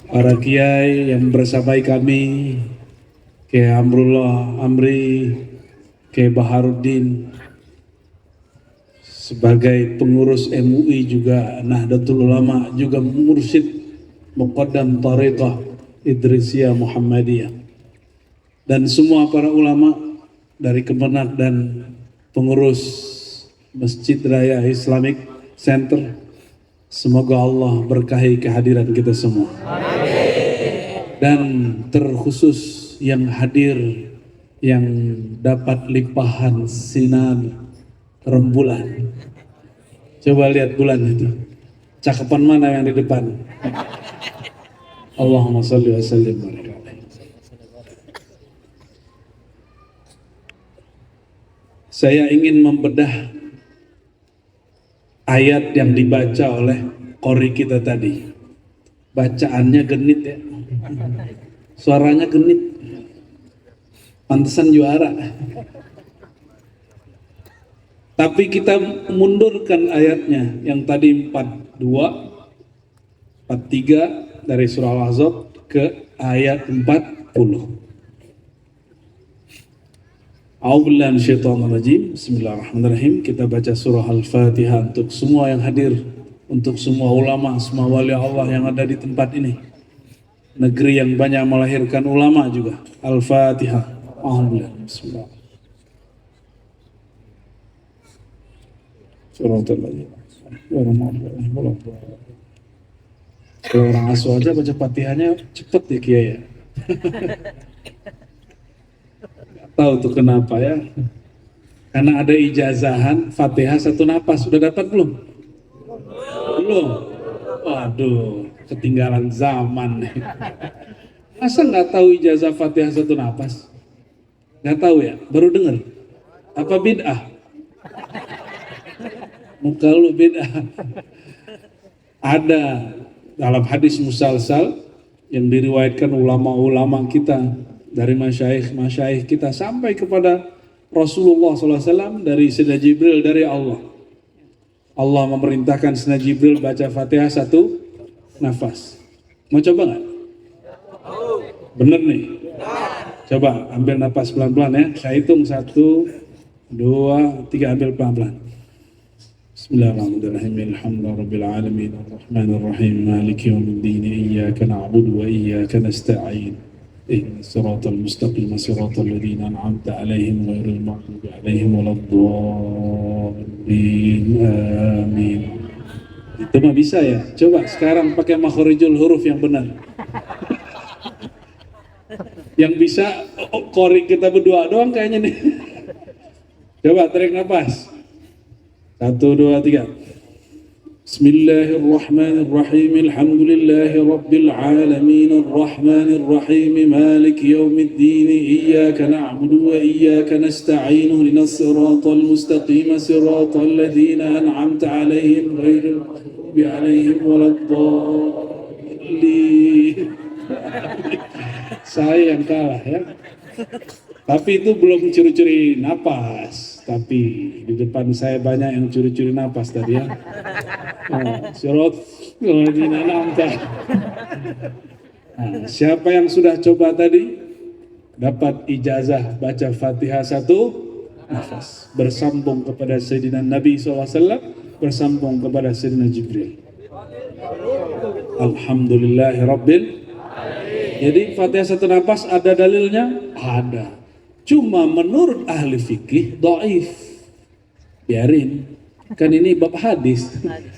para kiai yang bersamai kami, Kiai Amrullah Amri, Kiai Baharuddin, sebagai pengurus MUI juga Nahdlatul Ulama, juga mursyid Muqaddam Tariqah Idrisiyah Muhammadiyah, dan semua para ulama dari Kemenak dan pengurus Masjid Raya Islamic Center. Semoga Allah berkahi kehadiran kita semua. Dan terkhusus yang hadir, yang dapat limpahan sinar rembulan. Coba lihat bulan itu, cakepan mana yang di depan? Allahumma sholli wa sallim. Saya ingin membedah ayat yang dibaca oleh qori kita tadi. Bacaannya genit ya, suaranya genit, pantesan juara. Tapi kita mundurkan ayatnya yang tadi 42, 43 dari surah Al-Ahzab ke ayat 40. A'udzubillahi minasyaitonir rajim. Bismillahirrahmanirrahim. Kita baca surah Al-Fatihah untuk semua yang hadir, untuk semua ulama, semua wali Allah yang ada di tempat ini. Negeri yang banyak melahirkan ulama juga. Al-Fatihah. Alhamdulillah. Bismillah. Surah Al-Fatihah. Kalau orang asuh aja baca Fatihahnya cepet ya Kiai ya. Tahu tuh kenapa ya? Karena ada ijazahan Fatihah satu napas. Sudah dapat belum? Belum. Waduh, ketinggalan zaman. Masa nggak tahu ijazah Fatihah satu napas? Nggak tahu ya? Baru dengar? Apa bid'ah? Muka lu bid'ah. Ada dalam hadis musalsal yang diriwayatkan ulama-ulama kita, dari masyayikh kita sampai kepada Rasulullah SAW, dari Sayyidina Jibril dari Allah. Allah memerintahkan Sayyidina Jibril baca Fatihah satu nafas. Mau coba nggak? Bener nih? Coba ambil nafas pelan-pelan ya. Saya hitung 1, 2, 3, ambil pelan-pelan. Bismillahirrahmanirrahim. Alhamdulillahirabbil alamin. Arrahmanirrahim. Maliki yaumiddin. Iyyaka na'budu wa iyyaka nasta'in. الصراط المستقيم صراط الذين أنعمت عليهم غير المغضوب عليهم ولا الضالين آمين. Itu mah bisa ya. Coba sekarang pakai makhorijul huruf yang benar. Yang bisa qori kita berdua doang kayaknya nih. Coba tarik nafas. 1, 2, 3. Bismillahirrahmanirrahim. Alhamdulillahi rabbil alamin. Arrahmanir rahim. Maliki yaumiddin. Iyyaka na'budu wa iyyaka nasta'in. Ihdinas siratal mustaqim. Siratal ladzina an'amta 'alaihim ghairil maghdubi 'alaihim waladdallin. Saya yang kalah ya. Tapi itu belum curi-curi napas. Tapi di depan saya banyak yang curi-curi napas tadi ya. Siapa yang sudah coba tadi dapat ijazah baca Fatihah satu nafas, bersambung kepada Sayyidina Nabi SAW, bersambung kepada Sayyidina Jibril. Alhamdulillahirabbil. Jadi Fatihah satu nafas ada dalilnya? Ada. Cuma menurut ahli fikih dhaif. Biarin. Kan ini bab hadis.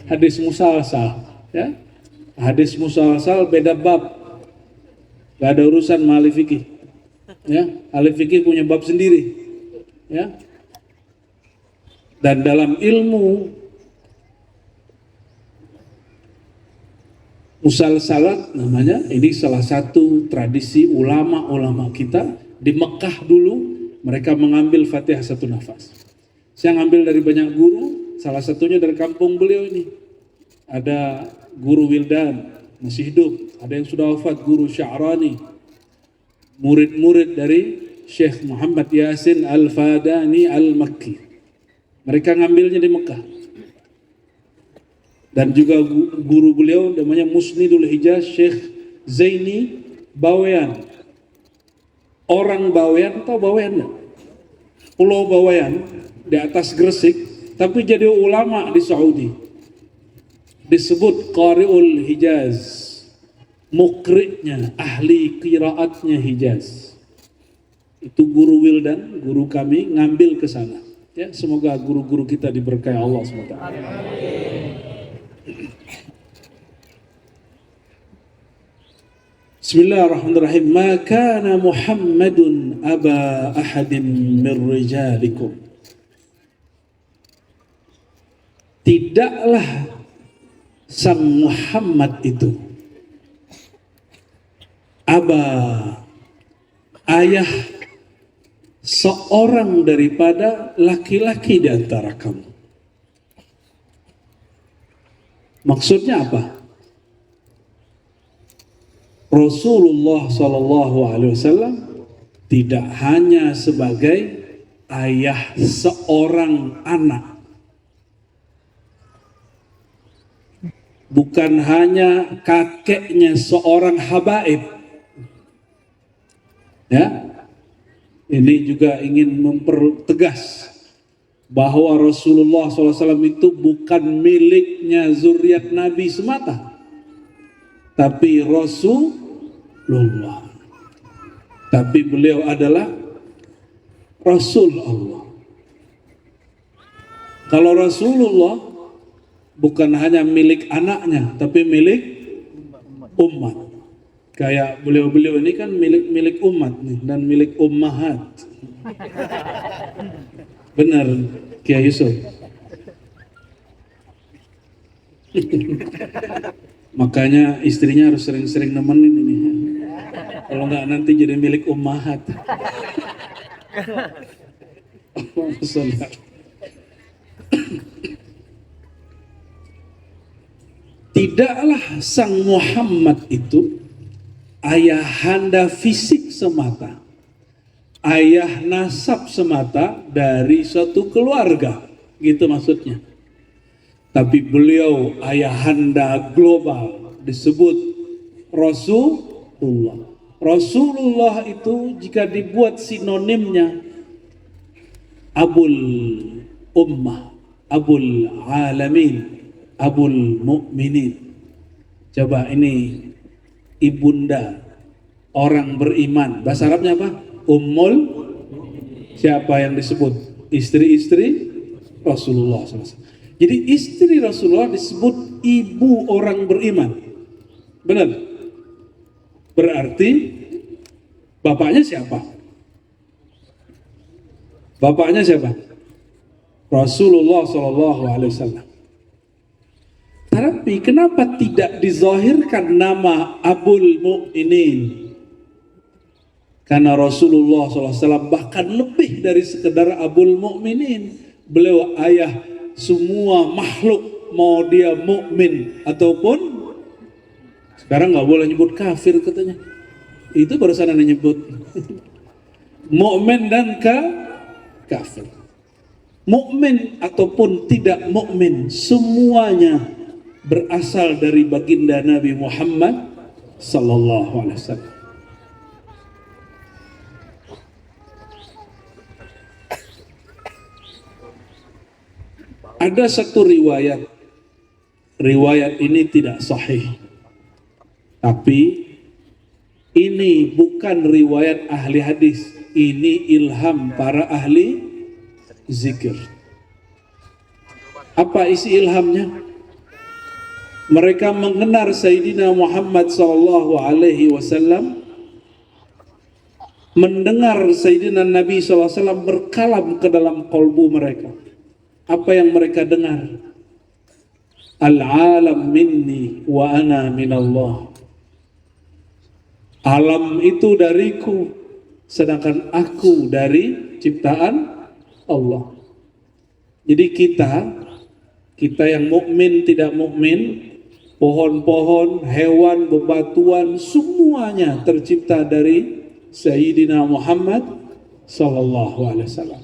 Hadis musalsal, ya. Hadis musalsal beda bab. Gak ada urusan sama ahli fikih. Ya, ahli fikih punya bab sendiri. Ya. Dan dalam ilmu musalsalat namanya, ini salah satu tradisi ulama-ulama kita. Di Mekah dulu mereka mengambil Fatihah satu nafas. Saya ngambil dari banyak guru, salah satunya dari kampung beliau ini. Ada guru Wildan, masih hidup. Ada yang sudah wafat, guru Sya'rani. Murid-murid dari Syekh Muhammad Yasin Al-Fadani Al-Makki. Mereka ngambilnya di Mekah. Dan juga guru beliau namanya Musnidul Hijaz Syekh Zaini Bawean. Orang Bawean atau Bawean ya? Pulau Bawean di atas Gresik, tapi jadi ulama di Saudi. Disebut Qari'ul Hijaz, mukri'nya, ahli qiraatnya Hijaz. Itu guru Wildan, guru kami ngambil ke sana. Ya, semoga guru-guru kita diberkahi Allah SWT. Bismillahirrahmanirrahim. Ma kana Muhammadun aba ahadin min rijalikum. Tidaklah sang Muhammad itu aba, ayah seorang daripada laki-laki di antara kamu. Maksudnya apa? Rasulullah SAW tidak hanya sebagai ayah seorang anak, bukan hanya kakeknya seorang habaib. Ya, ini juga ingin mempertegas bahwa Rasulullah SAW itu bukan miliknya zuriat Nabi semata, tapi Rasulullah. Tapi beliau adalah Rasul Allah. Kalau Rasulullah bukan hanya milik anaknya, tapi milik umat. Kayak beliau-beliau ini kan milik umat nih, dan milik ummahat. Benar, Kiai Yusuf. Makanya istrinya harus sering-sering nemenin ini. Kalau nggak nanti jadi milik ummahat. Tidaklah sang Muhammad itu ayahanda fisik semata, ayah nasab semata dari suatu keluarga, gitu maksudnya. Tapi beliau ayahanda global, disebut Rasulullah. Rasulullah itu jika dibuat sinonimnya Abul Ummah, Abul Alamin, Abul Mu'minin. Coba ini ibunda orang beriman. Bahasa Arabnya apa? Ummul. Siapa yang disebut? Istri-istri Rasulullah SAW. Jadi istri Rasulullah disebut ibu orang beriman. Benar? Berarti bapaknya siapa? Bapaknya siapa? Rasulullah SAW. Tapi kenapa tidak dizahirkan nama Abul Mu'minin? Karena Rasulullah SAW bahkan lebih dari sekedar Abul Mu'minin. Beliau ayah semua makhluk, mau dia mukmin ataupun sekarang nggak boleh nyebut kafir katanya. Itu barusan ada nyebut mukmin dan kafir. Mukmin ataupun tidak mukmin, semuanya berasal dari baginda Nabi Muhammad sallallahu alaihi wasallam. Ada satu riwayat ini tidak sahih, tapi ini bukan riwayat ahli hadis, ini ilham para ahli zikir. Apa isi ilhamnya? Mereka mengenal Sayyidina Muhammad sallallahu alaihi wasallam, mendengar Sayyidina Nabi sallallahu alaihi wasallam berkalam ke dalam kolbu mereka. Apa yang mereka dengar? Al-alam minni wa ana minallah. Alam itu dariku, sedangkan aku dari ciptaan Allah. Jadi kita yang mukmin tidak mukmin, pohon-pohon, hewan, bebatuan, semuanya tercipta dari Sayyidina Muhammad sallallahu alaihi wasallam.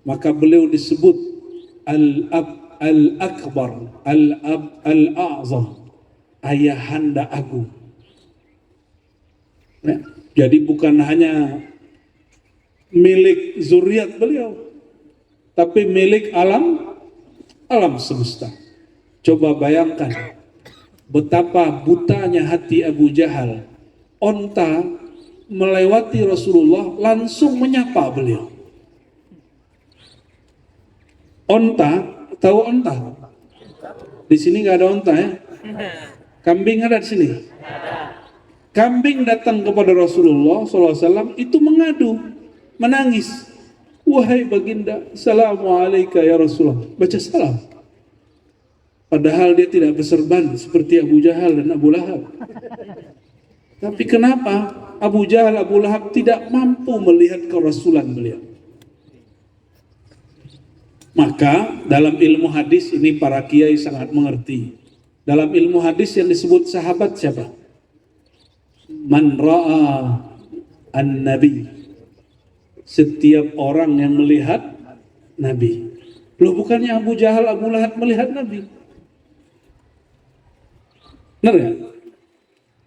Maka beliau disebut Al-Ab Al-Akbar, Al-Ab Al-A'zam, ayahanda agung. Ya. Jadi bukan hanya milik zuriat beliau, tapi milik alam semesta. Coba bayangkan betapa butanya hati Abu Jahal. Onta melewati Rasulullah langsung menyapa beliau. Onta, tahu onta? Di sini nggak ada onta ya? Kambing ada di sini. Kambing datang kepada Rasulullah SAW itu mengadu, menangis. Wahai baginda, Assalamualaikum ya Rasulullah. Baca salam. Padahal dia tidak berserban seperti Abu Jahal dan Abu Lahab. Tapi kenapa Abu Jahal, Abu Lahab tidak mampu melihat kerasulan beliau? Maka dalam ilmu hadis ini para kiai sangat mengerti. Dalam ilmu hadis yang disebut sahabat siapa? Man ra'a an-nabi. Setiap orang yang melihat Nabi. Loh, bukannya Abu Jahal, Abu Lahab melihat Nabi? Benar ya?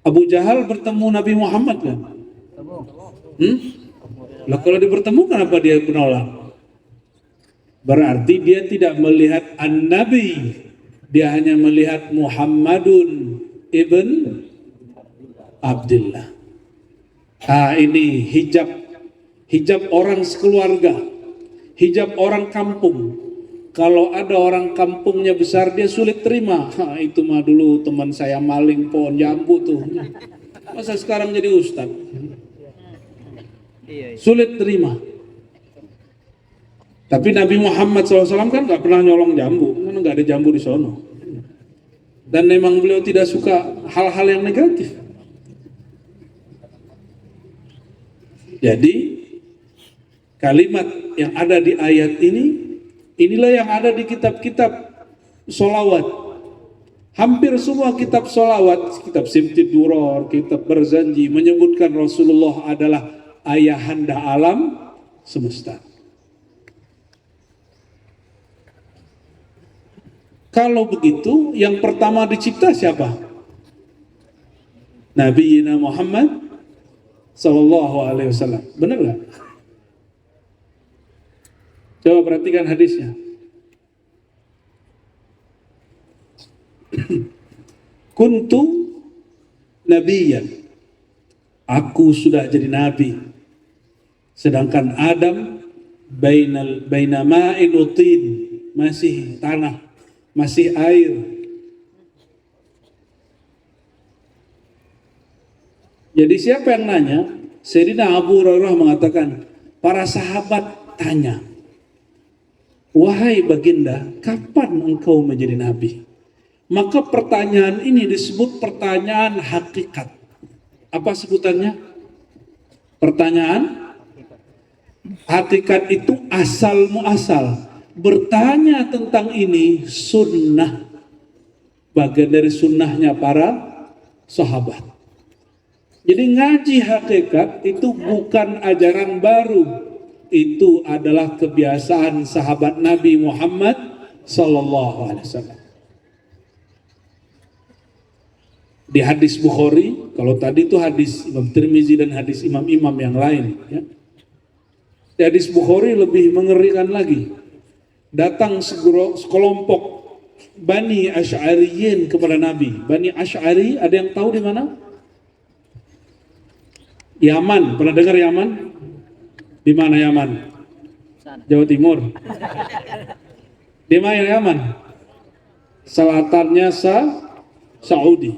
Abu Jahal bertemu Nabi Muhammad kan? Lah kalau dia bertemu kenapa dia menolak? Berarti dia tidak melihat an-nabi. Dia hanya melihat Muhammadun ibn Abdullah. Ini hijab orang sekeluarga, hijab orang kampung. Kalau ada orang kampungnya besar dia sulit terima. Itu mah dulu teman saya maling pohon jambu tuh. Masa sekarang jadi ustaz? Sulit terima. Tapi Nabi Muhammad SAW kan nggak pernah nyolong jambu, karena nggak ada jambu di sono. Dan memang beliau tidak suka hal-hal yang negatif. Jadi kalimat yang ada di ayat ini, inilah yang ada di kitab-kitab sholawat. Hampir semua kitab sholawat, kitab Simtid Duror, kitab Berzanji menyebutkan Rasulullah adalah ayahanda alam semesta. Kalau begitu, yang pertama dicipta siapa? Nabi Muhammad Sallallahu Alaihi Wasallam. Benar nggak? Coba perhatikan hadisnya. Kuntu nabiyan. Aku sudah jadi nabi. Sedangkan Adam baina ma'in utin, masih tanah, masih air. Jadi siapa yang nanya? Sayyidina Abu Hurairah mengatakan, para sahabat tanya, wahai baginda, kapan engkau menjadi nabi? Maka pertanyaan ini disebut pertanyaan hakikat. Apa sebutannya? Pertanyaan hakikat itu asal muasal. Bertanya tentang ini sunnah, bagian dari sunnahnya para sahabat. Jadi ngaji hakikat itu bukan ajaran baru, itu adalah kebiasaan sahabat Nabi Muhammad Sallallahu Alaihi Wasallam. Di hadis Bukhari, kalau tadi itu hadis Imam Tirmizi dan hadis imam-imam yang lain, ya. Di hadis Bukhari lebih mengerikan lagi. Datang sekelompok Bani Asy'ariyin kepada Nabi. Bani Asy'ari, ada yang tahu di mana? Yaman. Pernah dengar Yaman? Di mana Yaman? Jawa Timur. Di mana Yaman? Selatannya Saudi.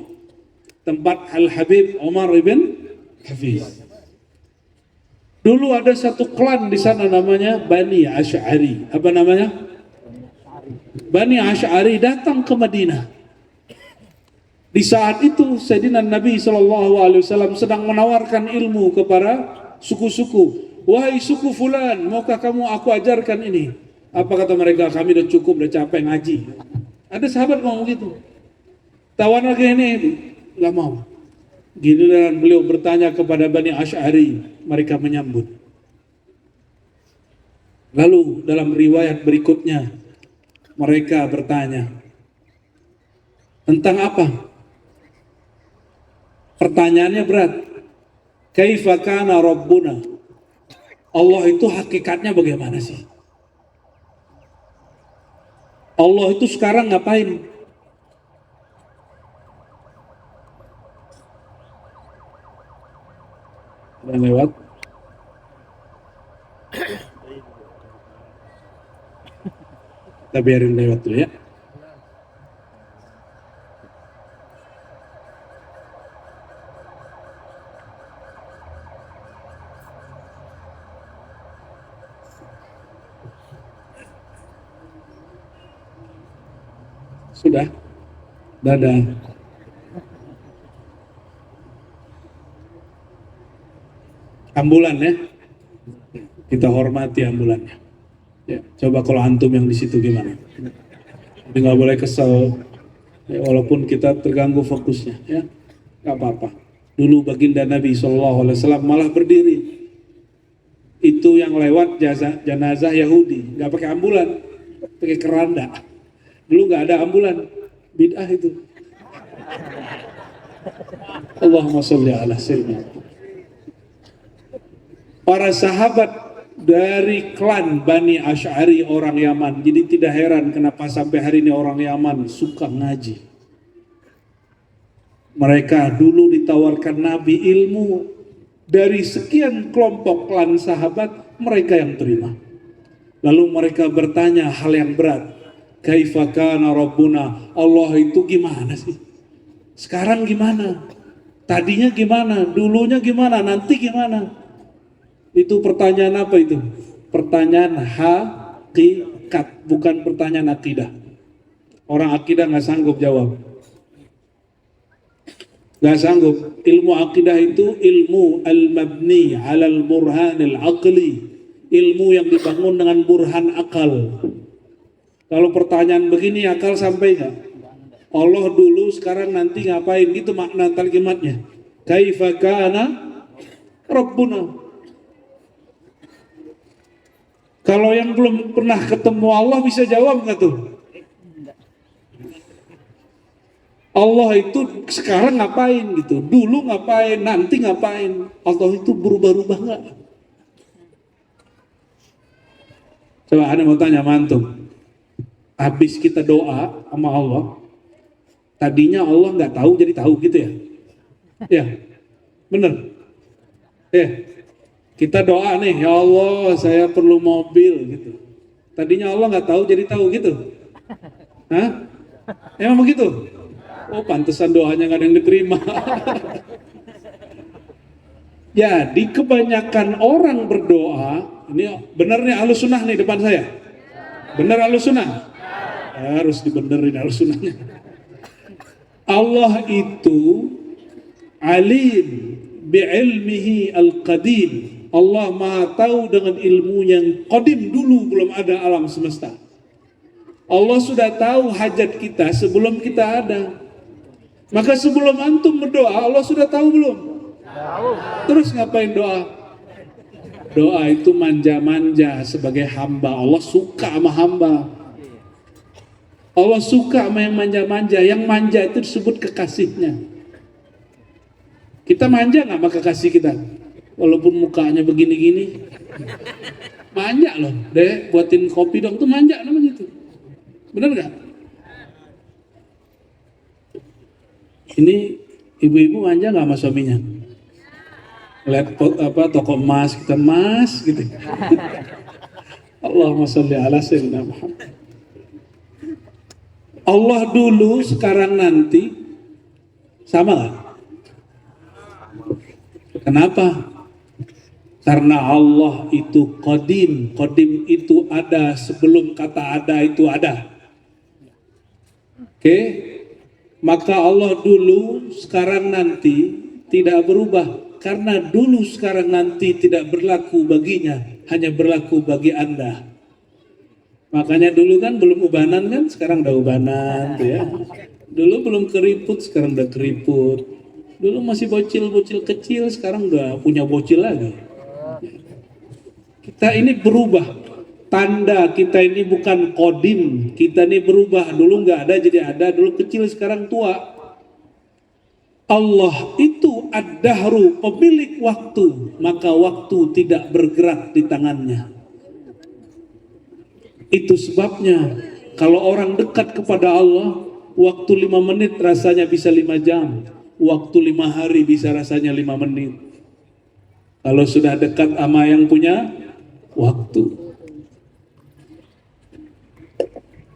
Tempat Al-Habib Umar ibn Hafiz. Dulu ada satu klan di sana namanya Bani Asy'ari. Apa namanya? Bani Asy'ari datang ke Madinah. Di saat itu Sayyidina Nabi SAW sedang menawarkan ilmu kepada suku-suku. Wahai suku fulan, maukah kamu aku ajarkan ini? Apa kata mereka? Kami udah cukup, udah capek ngaji. Ada sahabat ngomong gitu. Tawan lagi ini, gak mau. Giliran beliau bertanya kepada Bani Asy'ari, mereka menyambut. Lalu dalam riwayat berikutnya, mereka bertanya, tentang apa? Pertanyaannya berat. Kaifa kana rabbuna? Allah itu hakikatnya bagaimana sih? Allah itu sekarang ngapain? Udah lewat. Kita biarin lewat dulu ya. Sudah. Dadah. Ambulan ya. Kita hormati ambulannya. Ya, coba kalau antum yang di situ gimana? Jadi nggak boleh kesel. Ya, walaupun kita terganggu fokusnya, ya nggak apa-apa. Dulu baginda Nabi SAW malah berdiri. Itu yang lewat jenazah Yahudi, nggak pakai ambulan, pakai keranda. Dulu nggak ada ambulan, bid'ah itu. Allahumma sholli ala sayyidina. Para sahabat dari klan Bani Asy'ari orang Yaman, jadi tidak heran kenapa sampai hari ini orang Yaman suka ngaji. Mereka dulu ditawarkan Nabi ilmu, dari sekian kelompok klan sahabat, mereka yang terima. Lalu mereka bertanya hal yang berat, kaifa kana rabbuna? Allah itu gimana sih? Sekarang gimana? Tadinya gimana? Dulunya gimana? Nanti gimana? Itu pertanyaan apa itu? Pertanyaan hakikat, bukan pertanyaan akidah. Orang akidah nggak sanggup jawab. Nggak sanggup. Ilmu akidah itu ilmu al-mabni alal burhanil aqli. Ilmu yang dibangun dengan burhan akal. Kalau pertanyaan begini akal sampai nggak? Allah dulu, sekarang, nanti ngapain? Gitu makna kalimatnya. Kaifa kana rabbuna? Kalau yang belum pernah ketemu Allah bisa jawab nggak tuh? Allah itu sekarang ngapain gitu? Dulu ngapain? Nanti ngapain? Allah itu berubah-ubah nggak? Coba Anda mau tanya mantum. Habis kita doa sama Allah, tadinya Allah nggak tahu jadi tahu gitu ya? Ya, bener. Ya. Kita doa nih, ya Allah saya perlu mobil gitu. Tadinya Allah nggak tahu jadi tahu gitu. Hah? Emang begitu? Oh pantesan doanya nggak ada yang diterima. Jadi kebanyakan orang berdoa, ini bener nih Ahlus Sunnah nih depan saya. Bener Ahlus Sunnah? Harus dibenerin Ahlus Sunnahnya. Allah itu alim bi'ilmihi al-qadim. Allah maha tahu dengan ilmu yang qadim, dulu belum ada alam semesta. Allah sudah tahu hajat kita sebelum kita ada. Maka sebelum antum berdoa, Allah sudah tahu belum? Tahu. Terus ngapain doa? Doa itu manja-manja sebagai hamba. Allah suka sama hamba. Allah suka sama yang manja-manja. Yang manja itu disebut kekasihnya. Kita manja nggak sama kekasih kita? Walaupun mukanya begini-gini, manja loh. Deh, buatin kopi dong, tuh manja namanya itu. Bener nggak? Ini ibu-ibu manja nggak sama suaminya? Lihat toko emas, kita emas gitu. Allahumma sholli ala sayyidina Muhammad. Allah dulu, sekarang, nanti sama nggak? Kenapa? Karena Allah itu qadim. Qadim itu ada sebelum kata ada itu ada. Oke? Maka Allah dulu, sekarang, nanti tidak berubah. Karena dulu, sekarang, nanti tidak berlaku baginya, hanya berlaku bagi Anda. Makanya dulu kan belum ubanan kan, sekarang udah ubanan tuh ya. Dulu belum keriput, sekarang udah keriput. Dulu masih bocil-bocil kecil, sekarang udah punya bocil lagi. Kita ini berubah. Tanda kita ini bukan qadim, kita ini berubah. Dulu nggak ada jadi ada, dulu kecil sekarang tua. Allah itu ad-dahru, pemilik waktu, maka waktu tidak bergerak di tangannya. Itu sebabnya kalau orang dekat kepada Allah, waktu 5 menit rasanya bisa 5 jam, waktu 5 hari bisa rasanya 5 menit. Kalau sudah dekat sama yang punya waktu.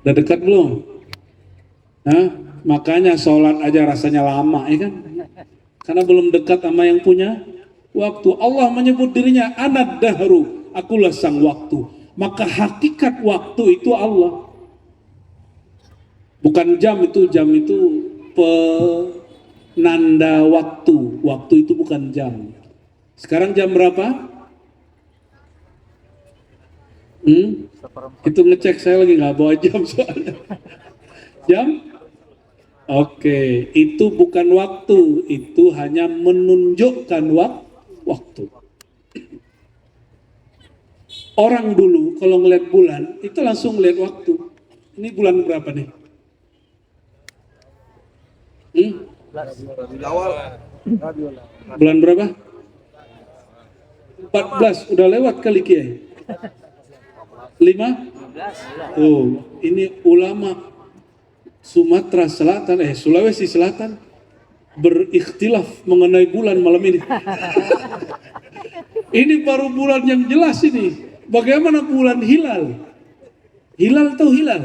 Udah dekat belum? Hah? Makanya sholat aja rasanya lama, ya kan? Karena belum dekat sama yang punya waktu. Allah menyebut dirinya anad dahru, akulah sang waktu. Maka hakikat waktu itu Allah. Bukan jam itu penanda waktu. Waktu itu bukan jam. Sekarang jam berapa? Itu ngecek, saya lagi nggak bawa jam soalnya. Jam? Oke, itu bukan waktu, itu hanya menunjukkan waktu. Orang dulu kalau ngeliat bulan, itu langsung ngeliat waktu. Ini bulan berapa nih? Bulan berapa? 14, udah lewat kali Kiai. 5? Oh, ini ulama Sumatera Selatan, Sulawesi Selatan berikhtilaf mengenai bulan malam ini. Ini baru bulan yang jelas ini. Bagaimana bulan hilal? Hilal tahu hilal?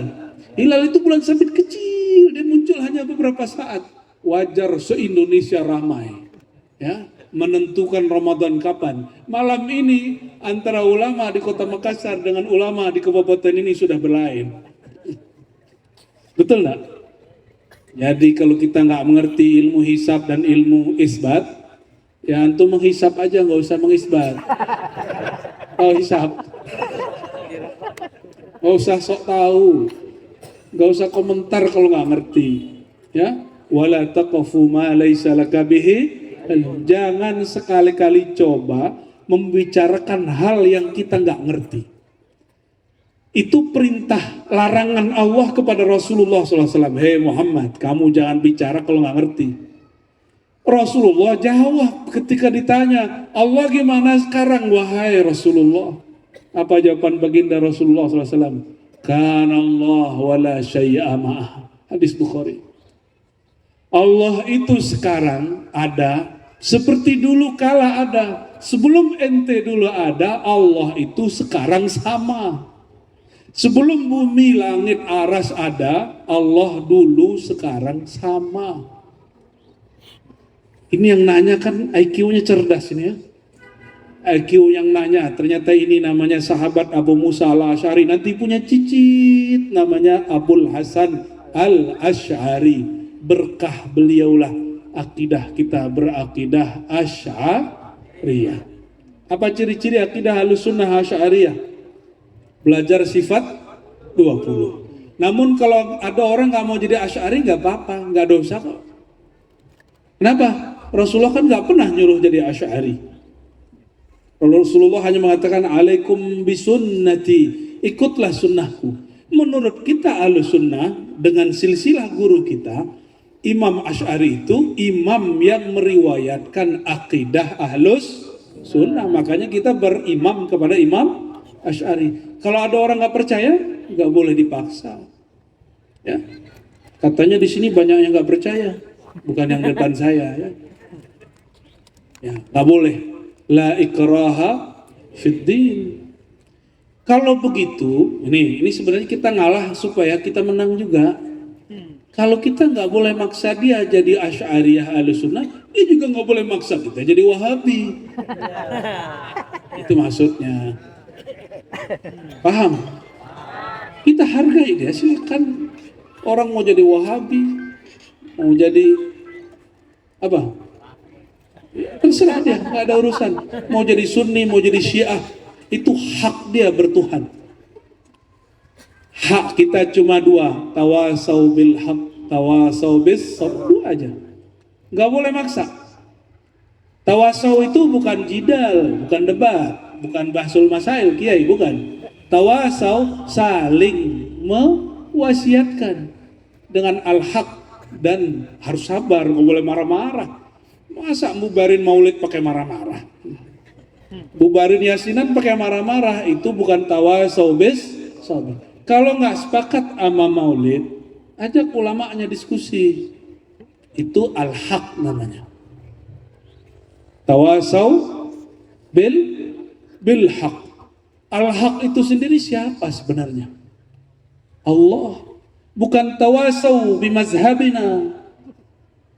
Hilal itu bulan sabit kecil, dia muncul hanya beberapa saat. Wajar se-Indonesia ramai, ya, menentukan Ramadan kapan. Malam ini antara ulama di Kota Makassar dengan ulama di kabupaten ini sudah berlain. Betul nggak? Jadi kalau kita nggak mengerti ilmu hisab dan ilmu isbat, ya antum menghisab aja, nggak usah mengisbat. Oh hisab, nggak usah sok tahu, nggak usah komentar kalau nggak ngerti, ya. Wala taqfu ma laysa laka bihi. Jangan sekali-kali coba membicarakan hal yang kita nggak ngerti. Itu perintah larangan Allah kepada Rasulullah SAW. Hei Muhammad, kamu jangan bicara kalau nggak ngerti. Rasulullah jawab ketika ditanya, Allah gimana sekarang wahai Rasulullah? Apa jawaban baginda Rasulullah SAW? Kana Allah wala syai'a ma'ah. Hadis Bukhari. Allah itu sekarang ada seperti dulu kala ada. Sebelum ente dulu ada, Allah itu sekarang sama. Sebelum bumi, langit, aras ada, Allah dulu sekarang sama. Ini yang nanya kan IQ-nya cerdas ini ya. IQ yang nanya, ternyata ini namanya sahabat Abu Musa al-Asy'ari. Nanti punya cicit namanya Abul Hasan al-Asy'ari. Berkah beliaulah akidah kita berakidah Asy'ariyah. Apa ciri-ciri akidah Ahlussunnah Asy'ariyah? Belajar sifat 20. Namun kalau ada orang nggak mau jadi Asy'ari nggak apa-apa, nggak dosa kok. Kenapa? Rasulullah kan nggak pernah nyuruh jadi Asy'ari. Rasulullah hanya mengatakan alaikum bisunnati, ikutlah sunnahku. Menurut kita Ahlussunnah dengan silsilah guru kita, Imam Asy'ari itu imam yang meriwayatkan akidah Ahlus Sunnah. Makanya kita berimam kepada Imam Asy'ari. Kalau ada orang nggak percaya, nggak boleh dipaksa. Ya, katanya di sini banyak yang nggak percaya, bukan yang depan saya. Ya, nggak boleh. La ikraha fiddin. Kalau begitu, ini sebenarnya kita ngalah supaya kita menang juga. Kalau kita nggak boleh maksa dia jadi Asy'ariyah Ahlussunnah, dia juga nggak boleh maksa kita jadi Wahabi. Itu maksudnya. Paham? Kita hargai dia, silakan. Orang mau jadi Wahabi, mau jadi apa? Terserah dia, nggak ada urusan. Mau jadi Sunni, mau jadi Syiah, itu hak dia bertuhan. Hak kita cuma dua, tawasau bil haq, tawasau bis sabr aja. Nggak boleh maksa. Tawasau itu bukan jidal, bukan debat, bukan bahsul masail, kiai, bukan. Tawasau saling mewasiatkan dengan al-haq dan harus sabar, nggak boleh marah-marah. Masa bubarin maulid pakai marah-marah? Bubarin yasinan pakai marah-marah, itu bukan tawasau bis sabr. Kalau nggak sepakat sama maulid, ajak ulamanya diskusi. Itu al-haq namanya. Tawasau bil haq. Al-haq itu sendiri siapa sebenarnya? Allah. Bukan tawasau bimazhabina.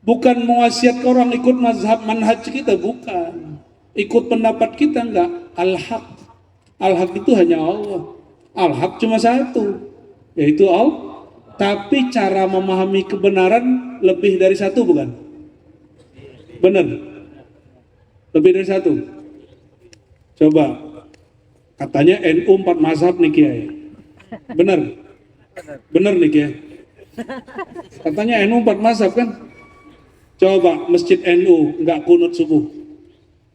Bukan mewasiatkan orang ikut mazhab manhaj kita, bukan. Ikut pendapat kita, enggak. Al-haq. Al-haq itu hanya Allah. Al-haq cuma satu, yaitu Allah. Tapi cara memahami kebenaran lebih dari satu, bukan? Benar? Lebih dari satu? Coba. Katanya NU 4 mazhab nih Kiai. Benar? Benar nih Kiai. Katanya NU 4 mazhab kan? Coba masjid NU nggak kunut subuh,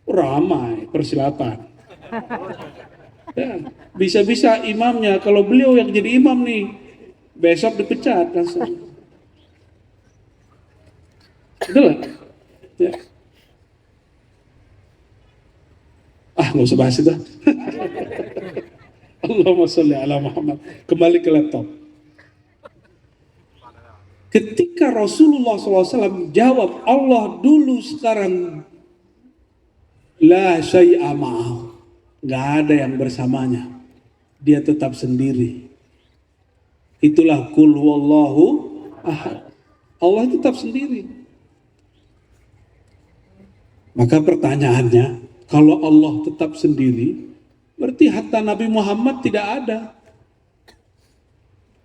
ramai persilatan. Ya, bisa-bisa imamnya, kalau beliau yang jadi imam nih, besok dipecat langsung. Betul lah. Ya. Nggak usah bahas itu. Allahumma sholli ala Muhammad. Kembali ke laptop. Ketika Rasulullah SAW jawab Allah dulu sekarang la syai'a ma'ahu, nggak ada yang bersamanya, dia tetap sendiri. Itulah qul huwallahu ahad. Allah tetap sendiri. Maka pertanyaannya, kalau Allah tetap sendiri, berarti hatta Nabi Muhammad tidak ada.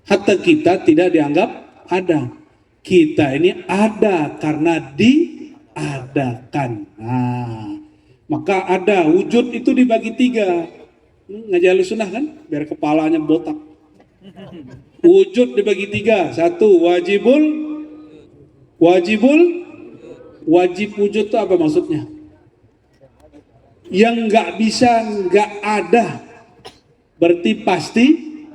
Hatta kita tidak dianggap ada. Kita ini ada karena diadakan. Maka ada, wujud itu dibagi 3. Ngaji Ahlussunnah kan? Biar kepalanya botak. Wujud dibagi 3. 1, wajib wujud itu apa maksudnya? Yang nggak bisa nggak ada, berarti pasti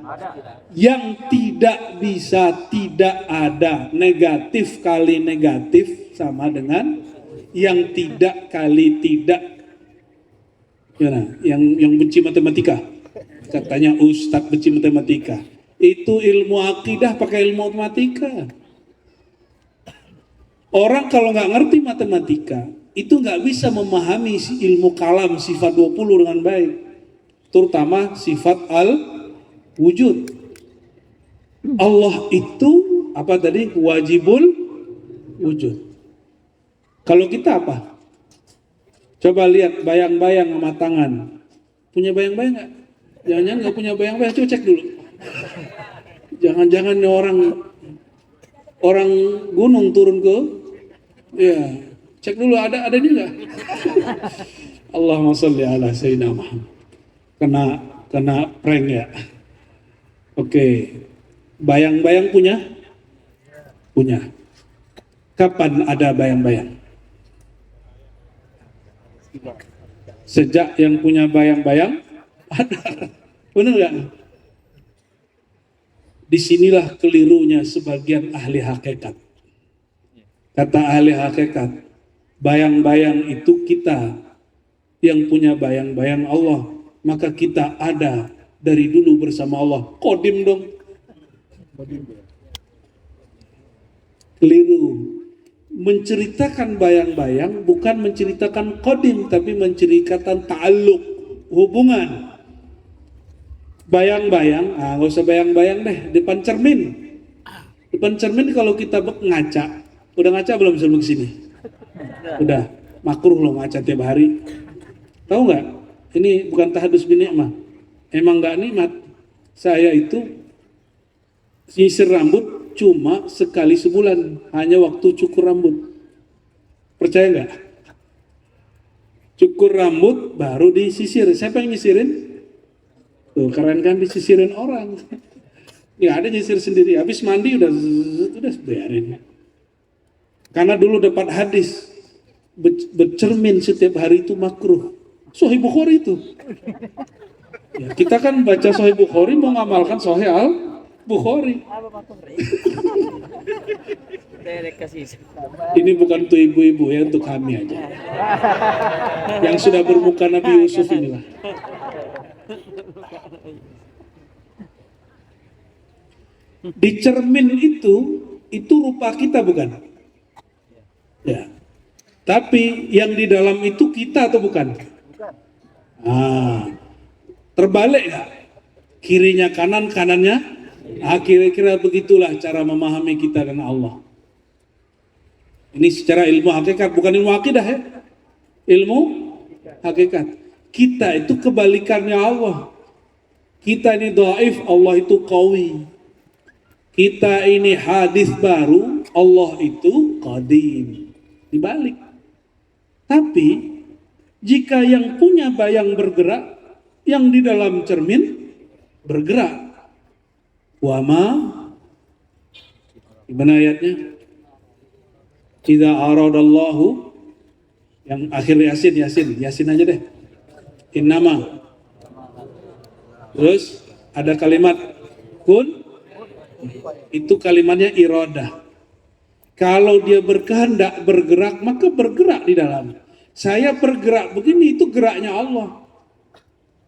ada. Yang tidak bisa tidak ada. Negatif kali negatif sama dengan yang tidak kali tidak. Yang benci matematika, katanya Ustadz benci matematika. Itu ilmu akidah pakai ilmu matematika. Orang kalau nggak ngerti matematika, itu nggak bisa memahami ilmu kalam sifat 20 dengan baik, terutama sifat al-wujud. Allah itu apa tadi? Wajibul wujud. Kalau kita apa? Coba lihat bayang-bayang sama tangan. Punya bayang-bayang nggak? Jangan-jangan nggak punya bayang-bayang, coba cek dulu. Jangan-jangan orang gunung turun ke, ya cek dulu ada ini nggak? Allahumma sholli ala sayyidina Muhammad. Kena prank ya. Oke. Bayang-bayang punya? Punya. Kapan ada bayang-bayang? Sejak yang punya bayang-bayang ada. Benar nggak? Disinilah kelirunya sebagian ahli hakikat. Kata ahli hakikat, bayang-bayang itu kita yang punya bayang-bayang Allah, maka kita ada dari dulu bersama Allah. Kodim dong. Keliru. Menceritakan bayang-bayang bukan menceritakan kodim, tapi menceritakan ta'alluq, hubungan. Bayang-bayang, nggak usah bayang-bayang deh, depan cermin. Depan cermin kalau kita ngaca, udah ngaca belum sebelum sini? Udah, makruh loh ngaca tiap hari. Tahu nggak? Ini bukan tahadus bin ni'mah. Emang nggak nikmat. Saya itu nyisir rambut cuma sekali sebulan, hanya waktu cukur rambut. Percaya nggak? Cukur rambut baru disisir. Siapa yang nyisirin? Tuh, keren kan, disisirin orang. Ya ada nyisir sendiri. Habis mandi udah biarin. Karena dulu dapat hadis bercermin setiap hari itu makruh. Sahih Bukhari itu. Ya, kita kan baca Sahih Bukhari mau ngamalkan Sahih Al Bukhari. Ini bukan untuk ibu-ibu ya, untuk kami aja. Yang sudah bermuka Nabi Yusuf inilah. Di cermin itu rupa kita bukan? Ya. Tapi yang di dalam itu kita atau bukan? Terbalik nggak? Kirinya kanan, kanannya? Kira-kira begitulah cara memahami kita dan Allah. Ini secara ilmu hakikat, bukan ilmu akidah ya. Ilmu hakikat. Kita itu kebalikannya Allah. Kita ini dhaif, Allah itu qawi. Kita ini hadis baru, Allah itu qadim. Dibalik. Tapi jika yang punya bayang bergerak, yang di dalam cermin bergerak. Wama, gimana ayatnya? Idza aradallahu, yang akhir Yasin aja deh. Innama. Terus ada kalimat kun, itu kalimatnya iradah. Kalau dia berkehendak bergerak, maka bergerak di dalam. Saya bergerak begini, itu geraknya Allah.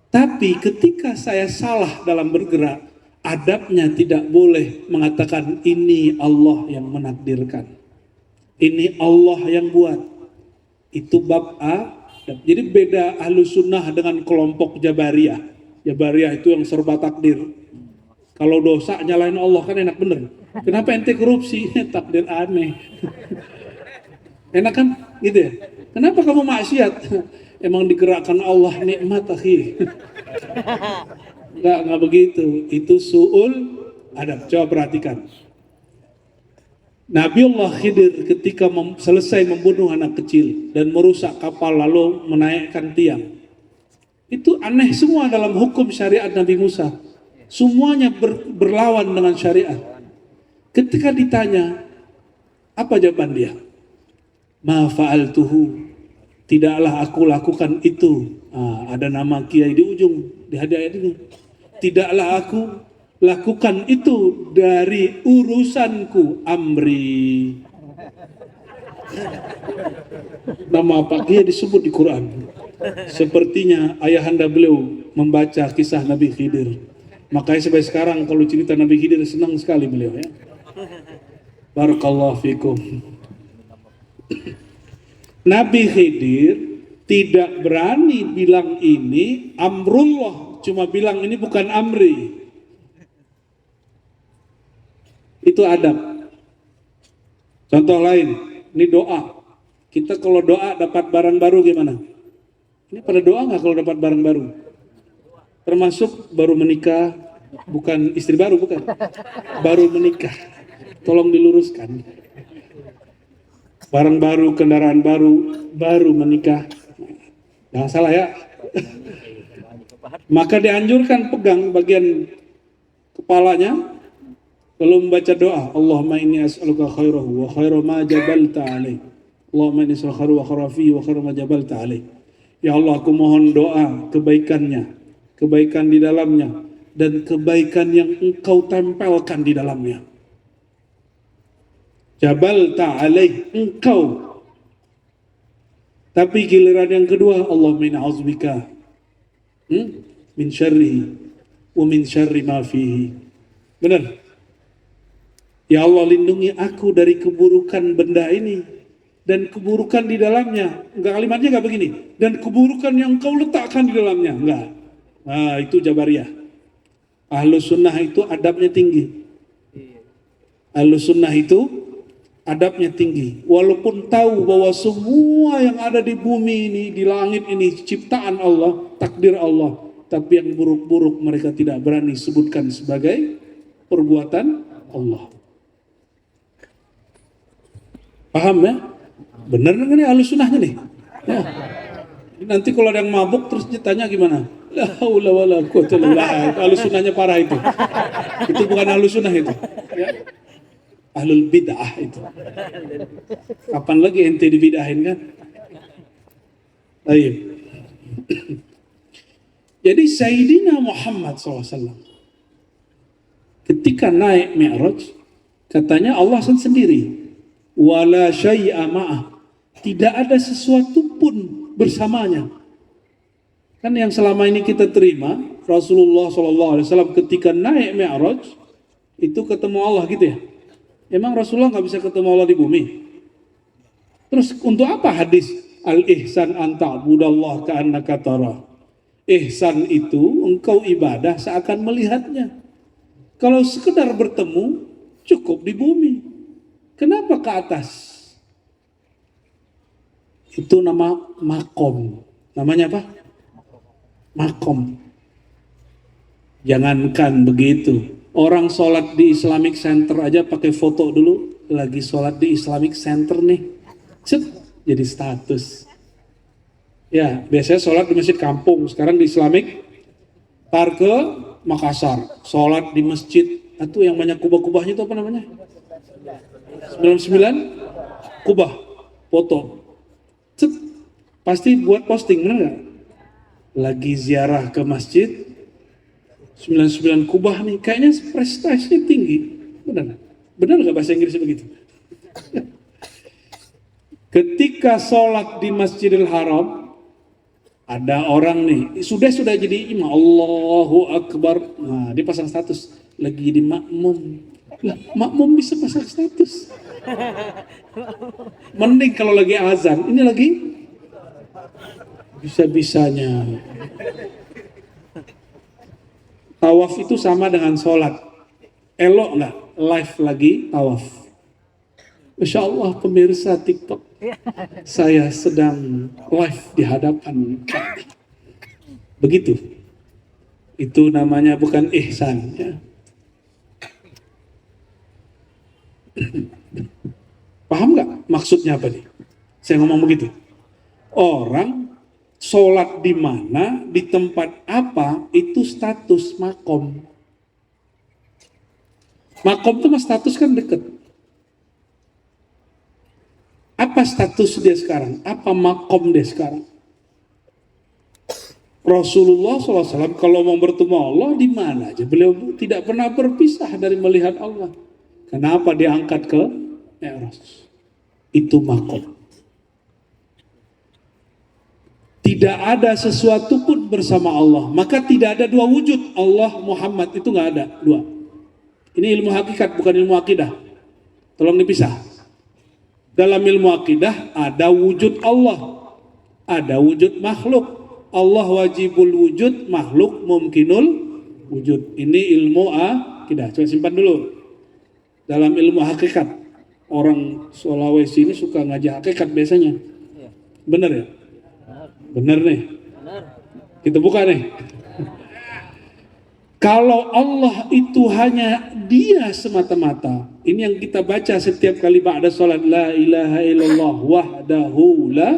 Tapi ketika saya salah dalam bergerak, adabnya tidak boleh mengatakan ini Allah yang menakdirkan. Ini Allah yang buat. Itu bab A. Jadi beda Ahlus Sunnah dengan kelompok Jabariyah. Jabariyah itu yang serba takdir. Kalau dosa nyalain Allah kan enak bener. Kenapa ente korupsi? Takdir aneh. Enak kan? Gitu ya? Kenapa kamu maksiat? Emang digerakkan Allah, nikmat akhi. Enggak begitu. Itu su'ul adab. Coba perhatikan. Nabiullah Khidir ketika selesai membunuh anak kecil dan merusak kapal lalu menaikkan tiang. Itu aneh semua dalam hukum syariat Nabi Musa. Semuanya berlawan dengan syariat. Ketika ditanya, apa jawaban dia? Ma fa'altuhu. Tidaklah aku lakukan itu. Ada nama kiai di ujung di hadiah ini. Tidaklah aku lakukan itu dari urusanku, amri. Nama Pak Kiai disebut di Quran. Sepertinya ayahanda beliau membaca kisah Nabi Khidir. Makanya sampai sekarang kalau cerita Nabi Khidir senang sekali beliau ya. Barakallahu fikum. Nabi Khidir tidak berani bilang ini amrullah, cuma bilang ini bukan amri. Itu adab. Contoh lain, ini doa. Kita kalau doa dapat barang baru gimana? Ini pada doa nggak kalau dapat barang baru? Termasuk baru menikah, bukan istri baru, bukan. Baru menikah. Tolong diluruskan. Barang baru, kendaraan baru, baru menikah. Jangan salah ya. Maka dianjurkan pegang bagian kepalanya. Kalau membaca doa, Allahumma inni as'aluka khairahu wa khairu ma jabalta alaih. Allahumma inni as'aluka khairu wa khairu fihi wa khairu ma jabalta alaih. Ya Allah, aku mohon doa kebaikannya, kebaikan di dalamnya, dan kebaikan yang engkau tempelkan di dalamnya. Jabalta alaih, engkau. Tapi giliran yang kedua, Allahumma inni a'udzubika min syarrihi wa min syarri ma fihi. Benar? Ya Allah, lindungi aku dari keburukan benda ini dan keburukan di dalamnya. Enggak, kalimatnya enggak begini. Dan keburukan yang kau letakkan di dalamnya. Enggak. Nah, itu Jabariyah. Ahlus Sunnah itu adabnya tinggi. Ahlus Sunnah itu adabnya tinggi. Walaupun tahu bahwa semua yang ada di bumi ini, di langit ini ciptaan Allah, takdir Allah. Tapi yang buruk-buruk mereka tidak berani sebutkan sebagai perbuatan Allah. Paham ya? Benar nggak nih Ahlus Sunnahnya nih? Ya. Nanti kalau ada yang mabuk terus ditanya gimana? La haula wala quwwata illa billah. Ahlus Sunnahnya parah itu. Itu bukan Ahlus Sunnah itu. Ya. Ahlul bid'ah itu. Kapan lagi ente dibidahin kan? Baik. Jadi Sayyidina Muhammad SAW ketika naik Mi'raj, katanya Allah sendiri. wala syai'a ma'ah. Tidak ada sesuatu pun bersamanya. Kan yang selama ini kita terima, Rasulullah SAW ketika naik Mi'raj itu ketemu Allah gitu ya. Emang Rasulullah nggak bisa ketemu Allah di bumi? Terus untuk apa hadis al-ihsan an ta'budallah ka'annaka tarah? Ihsan itu engkau ibadah seakan melihatnya. Kalau sekedar bertemu cukup di bumi. Kenapa ke atas? Itu nama makom. Namanya apa? Makom. Jangankan begitu. Orang sholat di Islamic Center aja pakai foto dulu. Lagi sholat di Islamic Center nih. Cet, jadi status. Ya, biasanya sholat di masjid kampung. Sekarang di Islamic. Tar ke Makassar. Sholat di masjid. Itu yang banyak kubah-kubahnya itu apa namanya? 99 kubah. Foto. Cet, pasti buat posting, benar nggak? Lagi ziarah ke masjid. 99 kubah nih, kayaknya prestasinya tinggi. Benar? Benar nggak bahasa Inggrisnya begitu? Ketika sholat di Masjidil Haram, ada orang nih, sudah jadi imam, Allahu Akbar. Nah, dia pasang status, lagi jadi makmum. Lah, makmum bisa pasang status. Mending kalau lagi azan, ini lagi bisa-bisanya. Tawaf itu sama dengan sholat. Elok nggak? Live lagi tawaf. Masya Allah pemirsa TikTok. Saya sedang live di hadapan. Begitu. Itu namanya bukan ihsan. Ya. Paham nggak maksudnya apa nih? Saya ngomong begitu. Orang sholat di mana, di tempat apa, itu status makom. Makom itu mas status kan deket. Apa status dia sekarang? Apa makom dia sekarang? Rasulullah SAW kalau mau bertemu Allah di mana aja, beliau tidak pernah berpisah dari melihat Allah. Kenapa diangkat ke Mi'raj? Itu makom. Tidak ada sesuatu pun bersama Allah. Maka tidak ada dua wujud. Allah, Muhammad, itu nggak ada. Dua. Ini ilmu hakikat, bukan ilmu akidah. Tolong dipisah. Dalam ilmu akidah ada wujud Allah. Ada wujud makhluk. Allah wajibul wujud, makhluk mumkinul wujud. Ini ilmu akidah. Coba simpan dulu. Dalam ilmu hakikat. Orang Sulawesi ini suka ngajar hakikat biasanya. Benar ya? Benar nih. Kita buka nih. Kalau Allah itu hanya dia semata-mata. Ini yang kita baca setiap kali ba'da salat. La ilaha illallah wahdahu la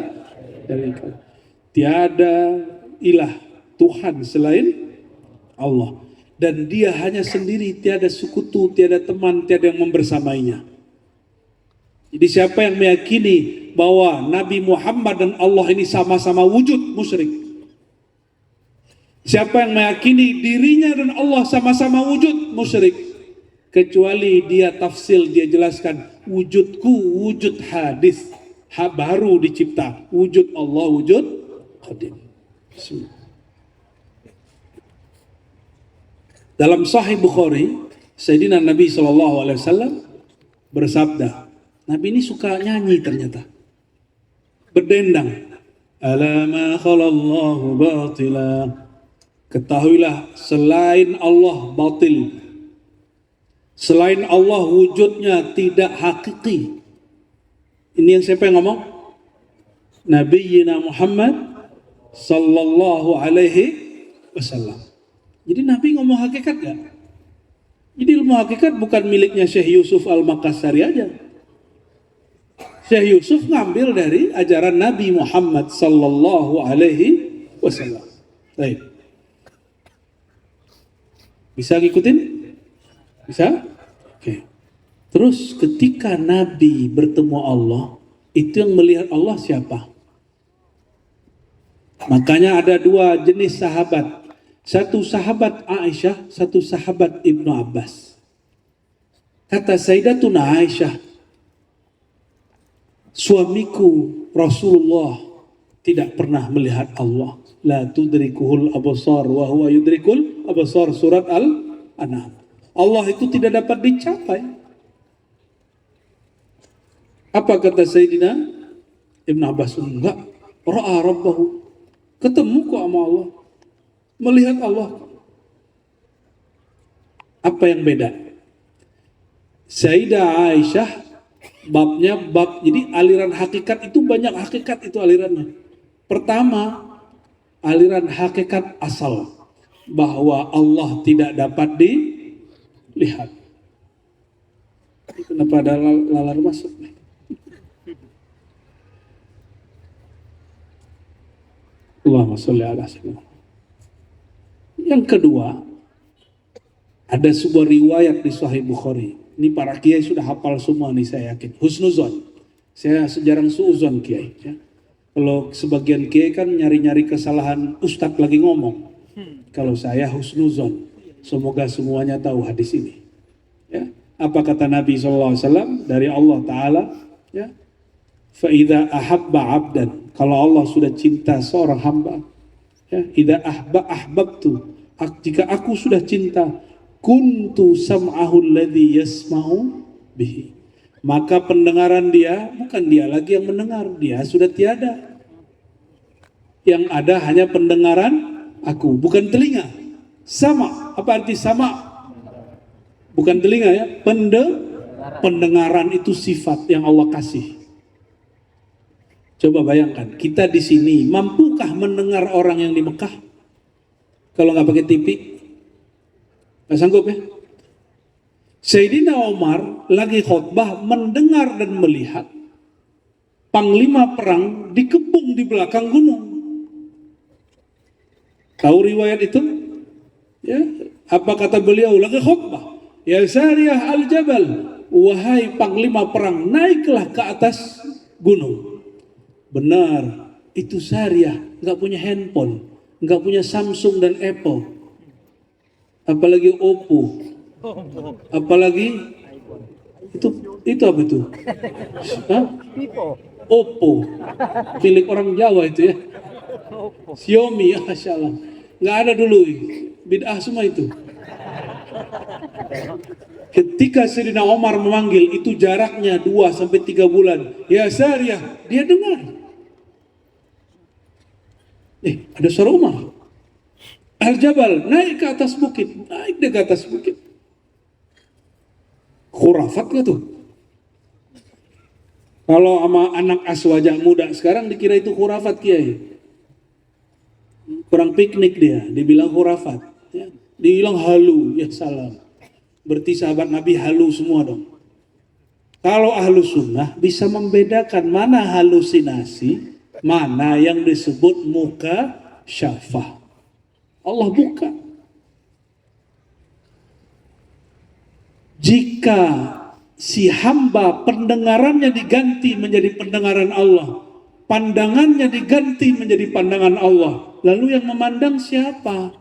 syarika. Tiada ilah Tuhan selain Allah. Dan dia hanya sendiri. Tiada sekutu, tiada teman, tiada yang membersamainya. Jadi siapa yang meyakini bahwa Nabi Muhammad dan Allah ini sama-sama wujud, musyrik. Siapa yang meyakini dirinya dan Allah sama-sama wujud, musyrik. Kecuali dia tafsil, dia jelaskan wujudku wujud hadis, baru dicipta. Wujud Allah wujud qadim. Dalam Sahih Bukhari, Sayyidina Nabi SAW bersabda, Nabi ini suka nyanyi ternyata. Berdendang. Ala ma khalallahu batila. Ketahuilah selain Allah batil. Selain Allah wujudnya tidak hakiki. Ini yang siapa yang ngomong? Nabiyyina Muhammad sallallahu alaihi wasallam. Jadi Nabi ngomong hakikat gak? Jadi ilmu hakikat bukan miliknya Syekh Yusuf Al-Makassari aja. Syekh Yusuf ngambil dari ajaran Nabi Muhammad sallallahu alaihi wasallam. Baik. Bisa ngikutin? Bisa? Oke. Terus ketika Nabi bertemu Allah, itu yang melihat Allah siapa? Makanya ada dua jenis sahabat. Satu sahabat Aisyah, satu sahabat Ibnu Abbas. Kata Sayyidatuna Aisyah, Suamiku Rasulullah tidak pernah melihat Allah. La tudrikuhul absar wa huwa yudrikul absar, surat Al-An'am. Allah itu tidak dapat dicapai. Apa kata Sayyidina Ibn Abbas? Enggak. Ra'a rabbahu. Ketemu kok sama Allah. Melihat Allah. Apa yang beda? Sayyidah Aisyah babnya jadi aliran hakikat itu banyak hakikat itu alirannya. Pertama, aliran hakikat asal bahwa Allah tidak dapat dilihat. Kenapa ada lalar masuk nih? Allahumma sholli ala sayyidina. Yang kedua, ada sebuah riwayat di Sahih Bukhari. Ini para kiai sudah hafal semua nih saya yakin. Husnuzon. Saya jarang suuzon kiai. Ya. Kalau sebagian kiai kan nyari-nyari kesalahan ustadz lagi ngomong. Kalau saya husnuzon. Semoga semuanya tahu hadis ini. Ya. Apa kata Nabi SAW dari Allah Ta'ala? Ya. Fa'idha ahabba abdan. Kalau Allah sudah cinta seorang hamba. Ya. Idha ahbabtu. Jika aku sudah cinta. Kuntu sam'ahu alladhi yasma'u bihi. Maka pendengaran dia, bukan dia lagi yang mendengar, dia sudah tiada. Yang ada hanya pendengaran aku, bukan telinga. Sama, apa arti sama? Bukan telinga ya, pendengaran itu sifat yang Allah kasih. Coba bayangkan, kita di sini mampukah mendengar orang yang di Mekah? Kalau nggak pakai TV? Nggak sanggup ya? Sayyidina Umar lagi khutbah mendengar dan melihat panglima perang dikepung di belakang gunung. Tahu riwayat itu? Ya, apa kata beliau lagi khutbah? Ya Sariyah al-Jabal, wahai panglima perang, naiklah ke atas gunung. Benar, itu Sariyah nggak punya handphone, nggak punya Samsung dan Apple, apalagi Oppo. Apalagi itu apa itu? Hah? Oppo, milik orang Jawa itu ya. Xiaomi, ya Masya Allah. Nggak ada dulu, bid'ah semua itu. Ketika Sayyidina Umar memanggil, itu jaraknya 2-3 bulan. Ya Sariyah, dia dengar. Ada suara Umar. Al-Jabal, naik ke atas bukit. Naik ke atas bukit. Khurafat gak tuh? Kalau sama anak aswajah muda sekarang dikira itu khurafat kiai. Kurang piknik dia, dibilang khurafat. Ya. Dibilang halu, ya salam. Berarti sahabat Nabi halu semua dong. Kalau ahlu sunnah bisa membedakan mana halusinasi, mana yang disebut muka syafah. Allah buka. Jika si hamba pendengarannya diganti menjadi pendengaran Allah, pandangannya diganti menjadi pandangan Allah, lalu yang memandang siapa?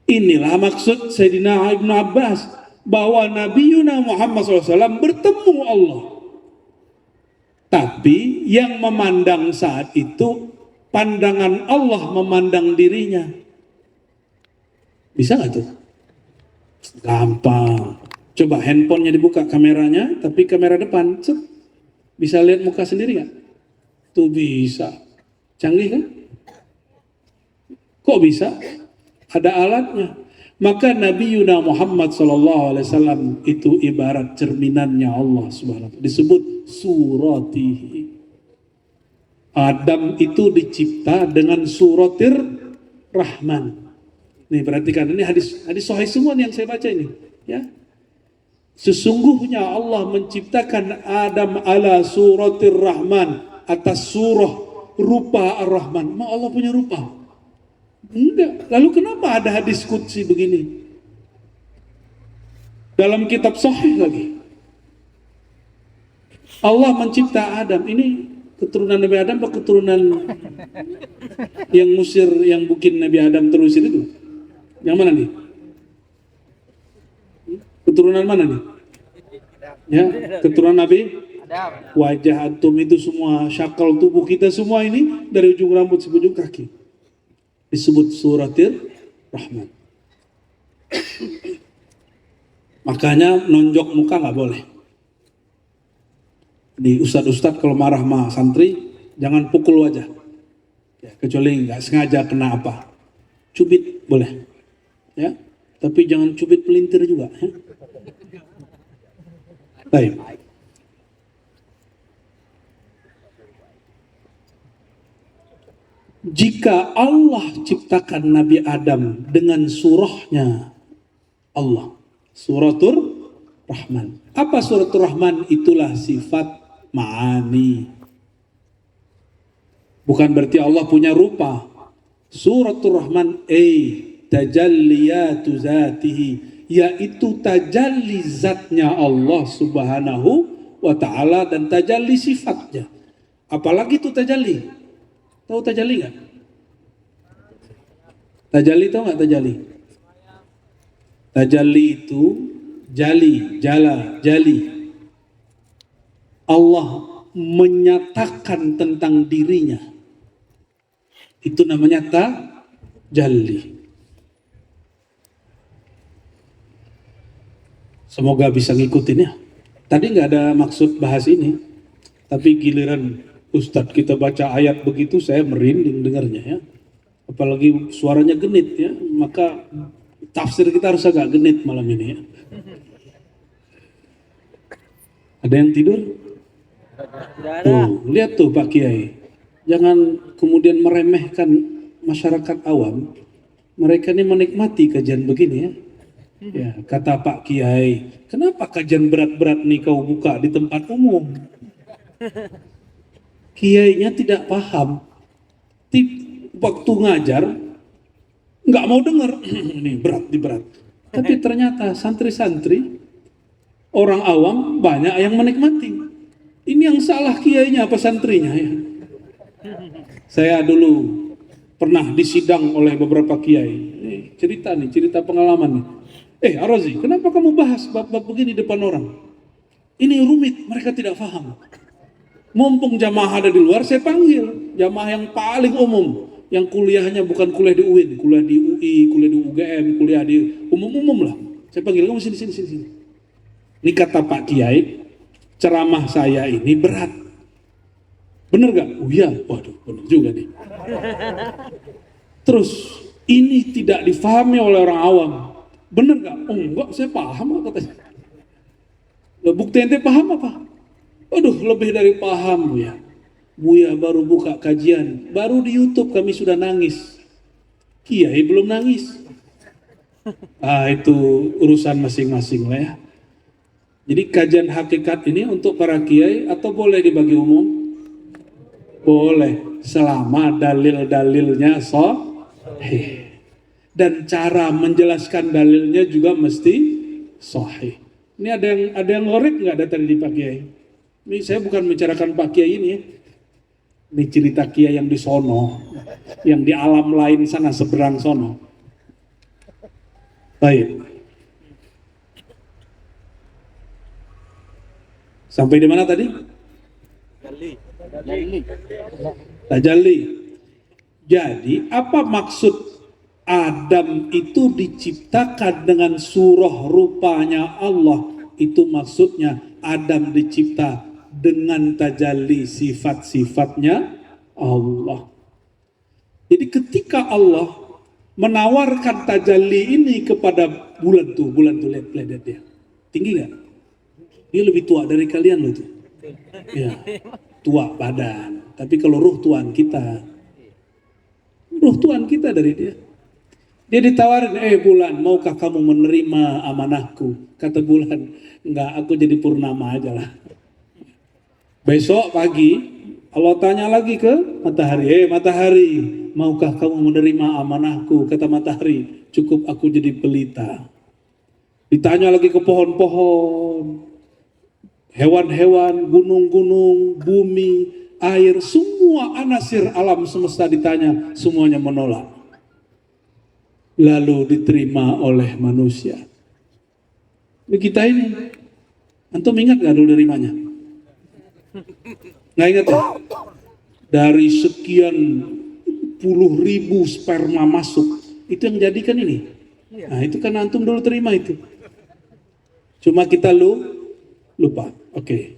Inilah maksud Sayyidina Ibn Abbas, bahwa Nabi Muhammad SAW bertemu Allah. Tapi yang memandang saat itu, pandangan Allah memandang dirinya. Bisa gak tuh? Gampang. Coba handphonenya dibuka kameranya, tapi kamera depan, bisa lihat muka sendiri gak? Tuh bisa. Canggih kan? Kok bisa? Ada alatnya. Maka Nabi Muhammad SAW itu ibarat cerminannya Allah Subhanahu wa ta'ala. Disebut suratihi. Adam itu dicipta dengan suratir Rahman. Nih perhatikan, ini hadis sahih semua yang saya baca ini. Ya. Sesungguhnya Allah menciptakan Adam ala suratir Rahman, atas surah rupa Ar-Rahman. Ma Allah punya rupa? Enggak. Lalu kenapa ada hadis qudsi begini? Dalam kitab sahih lagi. Allah mencipta Adam. Ini keturunan Nabi Adam atau keturunan yang Mesir yang bikin Nabi Adam terus itu? Yang mana nih? Keturunan mana nih? Ya, keturunan Nabi Wajah antum itu semua, syakal tubuh kita semua ini dari ujung rambut sampai ujung kaki. Disebut suratul Rahman. Makanya nonjok muka nggak boleh. Di ustadz-ustadz kalau marah sama santri, jangan pukul wajah. Ya, kecuali nggak sengaja kena apa. Cubit boleh. Ya, tapi jangan cubit pelintir juga. Ya. Baik. Jika Allah ciptakan Nabi Adam dengan surahnya Allah, suratul Rahman. Apa suratul Rahman? Itulah sifat ma'ani. Bukan berarti Allah punya rupa. Suratul Rahman tajalliyatu zatihi, yaitu tajalli zatnya Allah subhanahu wa ta'ala dan tajalli sifatnya. Apalagi itu tajalli? Tahu tajalli nggak? Tajalli tahu nggak tajalli? Tajalli itu jali. Allah menyatakan tentang dirinya. Itu namanya tajalli. Semoga bisa ngikutin ya. Tadi nggak ada maksud bahas ini, tapi giliran Ustadz kita baca ayat begitu saya merinding dengarnya ya. Apalagi suaranya genit ya, maka tafsir kita harus agak genit malam ini ya. Ada yang tidur? Tuh, lihat tuh Pak Kiai. Jangan kemudian meremehkan masyarakat awam. Mereka ini menikmati kajian begini ya. Ya, kata Pak Kiai, kenapa kajian berat-berat nih kau buka di tempat umum? Kiainya tidak paham. Waktu ngajar nggak mau dengar. Ini berat. Tapi ternyata santri-santri orang awam banyak yang menikmati. Ini yang salah kiainya apa santrinya ya? Saya dulu pernah disidang oleh beberapa kiai. Cerita pengalaman nih. Ar-Razi, kenapa kamu bahas bab-bab begini depan orang? Ini rumit, mereka tidak paham. Mumpung jamaah ada di luar, saya panggil jamaah yang paling umum, yang kuliahnya bukan kuliah di UIN, kuliah di UI, kuliah di UGM, kuliah di umum-umum lah. Saya panggil, kamu sini. Ini kata Pak Kiai, ceramah saya ini berat. Bener gak? Oh iya, waduh bener juga nih. Terus, ini tidak difahami oleh orang awam. Bener gak? Oh enggak, saya paham lah katanya. Bukti ente paham apa? Aduh, lebih dari paham ya. Buya baru buka kajian, baru di YouTube kami sudah nangis. Kiai belum nangis. Itu urusan masing-masing lah ya. Jadi kajian hakikat ini untuk para kiai atau boleh dibagi umum? Boleh, selama dalil-dalilnya sahih. Dan cara menjelaskan dalilnya juga mesti sahih. Ini ada yang ngorek nggak datang di Pak Kiai? Ini saya bukan membicarakan Pak Kiai ini ya. Ini cerita Kiai yang di sono, yang di alam lain sana seberang sono. Baik. Sampai di mana tadi? Tajalli. Jadi apa maksud Adam itu diciptakan dengan surah rupanya Allah? Itu maksudnya Adam dicipta dengan tajalli sifat-sifatnya Allah. Jadi ketika Allah menawarkan tajalli ini kepada bulan tuh lihat dia. Tinggi nggak? Dia lebih tua dari kalian loh tuh. Ya, tua badan. Tapi kalau ruh Tuhan kita dari dia. Dia ditawarin, bulan, maukah kamu menerima amanahku? Kata bulan, enggak, aku jadi purnama aja lah. Besok pagi, Allah tanya lagi ke matahari, matahari, maukah kamu menerima amanahku? Kata matahari, cukup aku jadi pelita. Ditanya lagi ke pohon-pohon, hewan-hewan, gunung-gunung, bumi, air, semua anasir alam semesta ditanya, semuanya menolak. Lalu diterima oleh manusia. Kita ini, antum ingat gak dulu nerimanya? Nggak ingat ya? Dari sekian puluh ribu sperma masuk, itu yang jadikan ini. Nah itu kan antum dulu terima itu. Cuma kita lupa. Oke.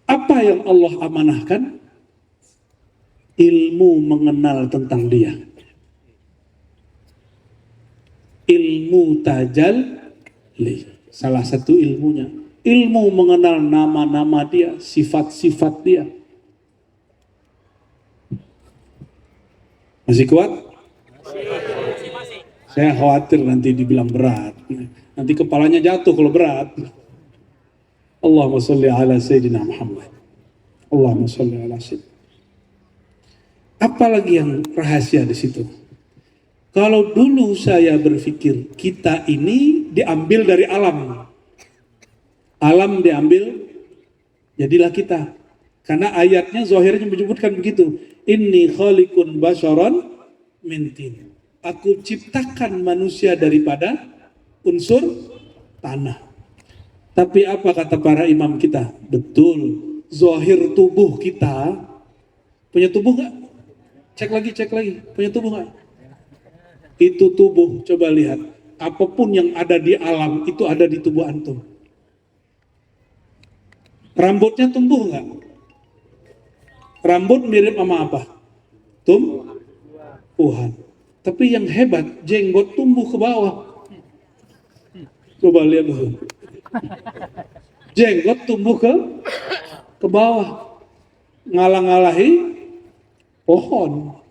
Apa yang Allah amanahkan? Ilmu mengenal tentang dia. Ilmu tajalli. Salah satu ilmunya. Ilmu mengenal nama-nama dia, sifat-sifat dia. Masih kuat? Saya khawatir nanti dibilang berat. Nanti kepalanya jatuh kalau berat. Allahumma sholli ala Sayyidina Muhammad. Allahumma sholli ala Sayyidina. Apalagi yang rahasia di situ? Kalau dulu saya berpikir kita ini diambil dari alam. Alam diambil, jadilah kita. Karena ayatnya zahirnya menyebutkan begitu. Inni khaliqun basharan min tin. Aku ciptakan manusia daripada unsur tanah. Tapi apa kata para imam kita? Betul, zahir tubuh kita punya tubuh nggak? Cek lagi, punya tubuh nggak? Itu tubuh, coba lihat. Apapun yang ada di alam itu ada di tubuh antum. Rambutnya tumbuh nggak? Rambut mirip sama apa? Tumbuhan. Tapi yang hebat, jenggot tumbuh ke bawah. Coba lihat dulu. Jenggot tumbuh ke bawah. Ngalah-ngalahi pohon.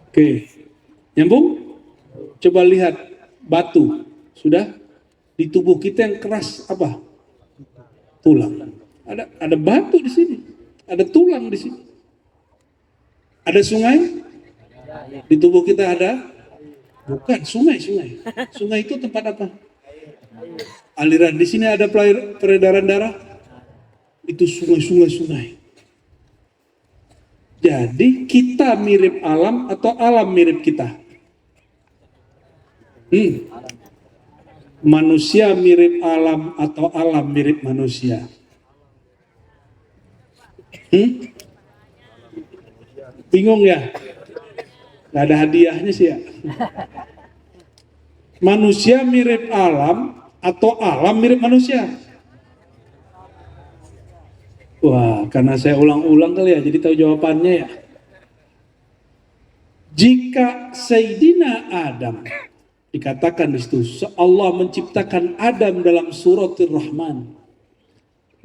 Oke. Nyambung? Coba lihat batu. Sudah? Di tubuh kita yang keras apa? Tulang. Ada batu di sini, ada tulang di sini. Ada sungai? Di tubuh kita ada? Bukan, sungai. Sungai itu tempat apa? Aliran. Di sini ada peredaran darah? Itu sungai. Jadi kita mirip alam atau alam mirip kita? Manusia mirip alam atau alam mirip manusia? Bingung ya? Gak ada hadiahnya sih ya. Manusia mirip alam atau alam mirip manusia? Wah, karena saya ulang-ulang kali ya, jadi tahu jawabannya ya. Jika Sayyidina Adam dikatakan di situ, Allah menciptakan Adam dalam suratul Rahman,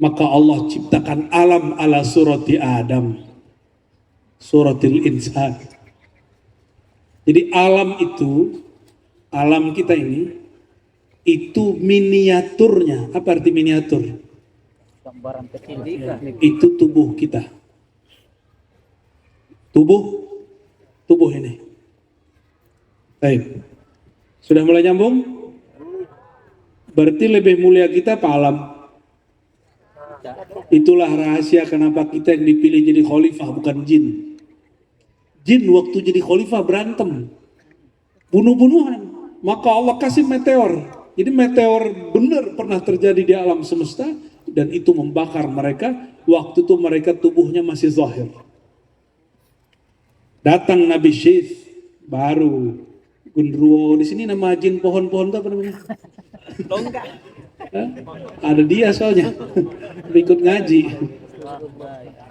maka Allah ciptakan alam ala surati Adam, suratil insan. Jadi alam itu, alam kita ini, itu miniaturnya. Apa arti miniatur? Gambaran kecil. Itu tubuh kita. Tubuh ini. Baik. Sudah mulai nyambung? Berarti lebih mulia kita apa alam? Itulah rahasia kenapa kita yang dipilih jadi khalifah bukan jin. Jin waktu jadi khalifah berantem, bunuh-bunuhan. Maka Allah kasih meteor. Jadi meteor benar pernah terjadi di alam semesta dan itu membakar mereka. Waktu itu mereka tubuhnya masih zahir. Datang Nabi Syith, baru Gundruwo. Di sini nama jin pohon-pohon itu apa namanya? Longga. Ada dia soalnya ikut ngaji.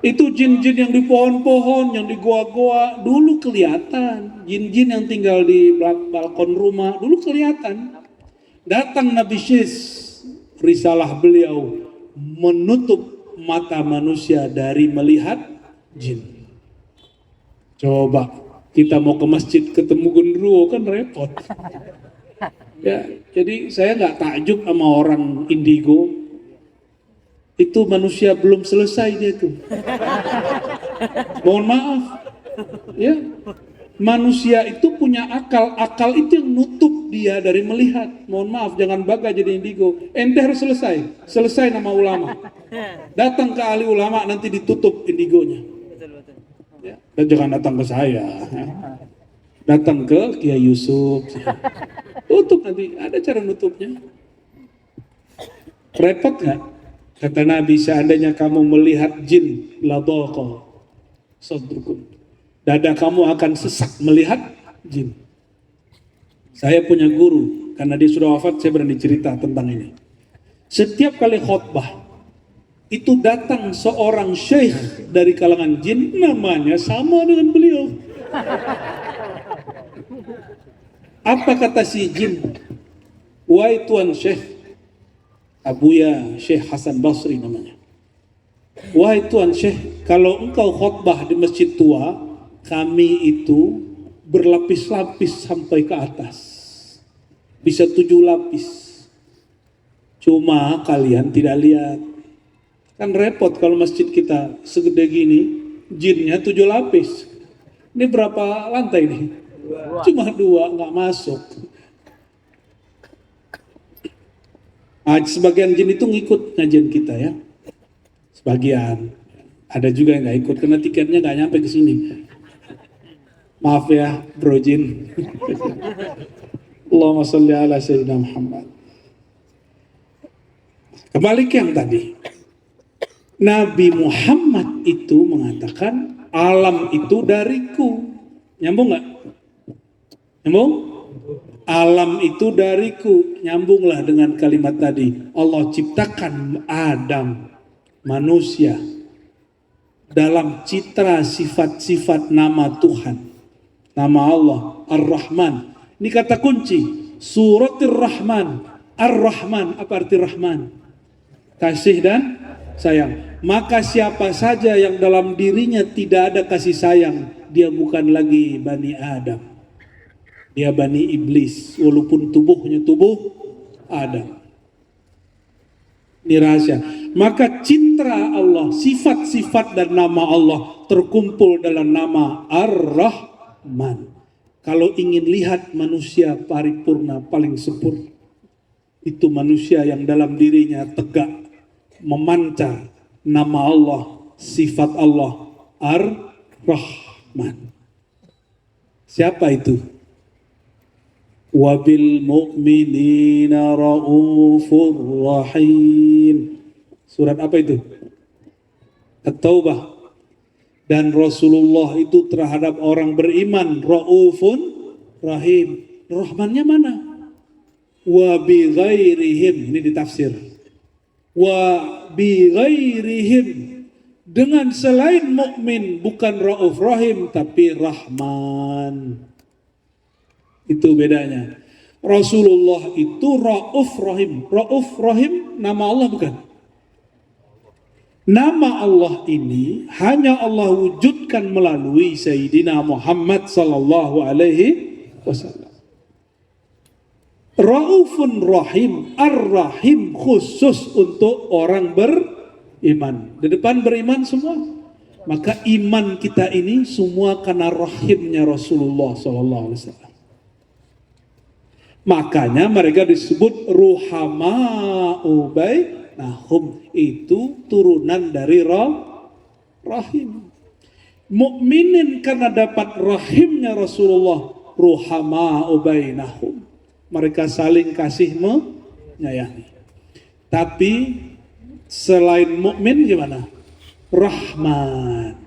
Itu jin-jin yang di pohon-pohon, yang di goa-goa dulu kelihatan. Jin-jin yang tinggal di balkon rumah dulu kelihatan. Datang Nabi Syith, risalah beliau menutup mata manusia dari melihat jin. Coba kita mau ke masjid ketemu Gundruwo kan repot. Ya, jadi saya nggak takjub sama orang indigo. Itu manusia belum selesai dia tuh. Mohon maaf. Ya. Manusia itu punya akal. Akal itu yang nutup dia dari melihat. Mohon maaf, jangan bangga jadi indigo. Ente harus selesai. Selesai nama ulama. Datang ke ahli ulama nanti ditutup indigonya. Ya. Dan jangan datang ke saya. Ya. Datang ke Kiai Yusuf. Tutup nanti. Ada cara nutupnya. Repot nggak? Kata Nabi, seandainya kamu melihat jin, ladhaqa sadrukum, dada kamu akan sesak melihat jin. Saya punya guru, karena dia sudah wafat, saya berani cerita tentang ini. Setiap kali khutbah, itu datang seorang syekh dari kalangan jin, namanya sama dengan beliau. Apa kata si jin? Wahai Tuan Syekh, Abuya Syekh Hasan Basri namanya. Wahai Tuan Syekh, kalau engkau khutbah di masjid tua, kami itu berlapis-lapis sampai ke atas. Bisa 7 lapis. Cuma kalian tidak lihat. Kan repot kalau masjid kita segede gini, jinnya 7 lapis. Ini berapa lantai nih? Cuma 2, nggak masuk. Sebagian jin itu ngikut ngajian kita ya. Sebagian. Ada juga yang nggak ikut karena tiketnya nggak nyampe ke sini. Maaf ya, bro jin. Allahumma sholli ala sayyidina Muhammad. Kembali ke yang tadi. Nabi Muhammad itu mengatakan alam itu dariku. Nyambung nggak? Nyambung? Alam itu dariku. Nyambunglah dengan kalimat tadi. Allah ciptakan Adam, manusia, dalam citra sifat-sifat nama Tuhan. Nama Allah, Ar-Rahman. Ini kata kunci. Suratul Rahman. Ar-Rahman, apa arti Rahman? Kasih dan sayang. Maka siapa saja yang dalam dirinya tidak ada kasih sayang, dia bukan lagi Bani Adam. Dia Bani Iblis, walaupun tubuhnya tubuh Adam. Ini rahasia. Maka citra Allah, sifat-sifat dan nama Allah terkumpul dalam nama Ar-Rahman. Kalau ingin lihat manusia paripurna paling sempurna, itu manusia yang dalam dirinya tegak, memancar nama Allah, sifat Allah, Ar-Rahman. Siapa itu? Wabil mu'minina ra'ufur rahim. Surat apa itu? At-Taubah. Dan Rasulullah itu terhadap orang beriman ra'ufun rahim. Rahmannya mana? Wa bi ghairihim, ini ditafsir. Wa bi ghairihim, dengan selain mukmin, bukan Rauf Rahim tapi Rahman. Itu bedanya. Rasulullah itu Rauf Rahim. Rauf Rahim nama Allah bukan? Nama Allah ini hanya Allah wujudkan melalui Sayyidina Muhammad sallallahu alaihi wasallam. Raufun Rahim, Ar-Rahim khusus untuk orang beriman. Di depan beriman semua. Maka iman kita ini semua karena rahimnya Rasulullah SAW. Makanya mereka disebut ruhama'u bainahum, itu turunan dari rahim. Mukminin karena dapat rahimnya Rasulullah, ruhama'u bainahum. Mereka saling kasih menyayangi. Tapi selain mukmin gimana? Rahman.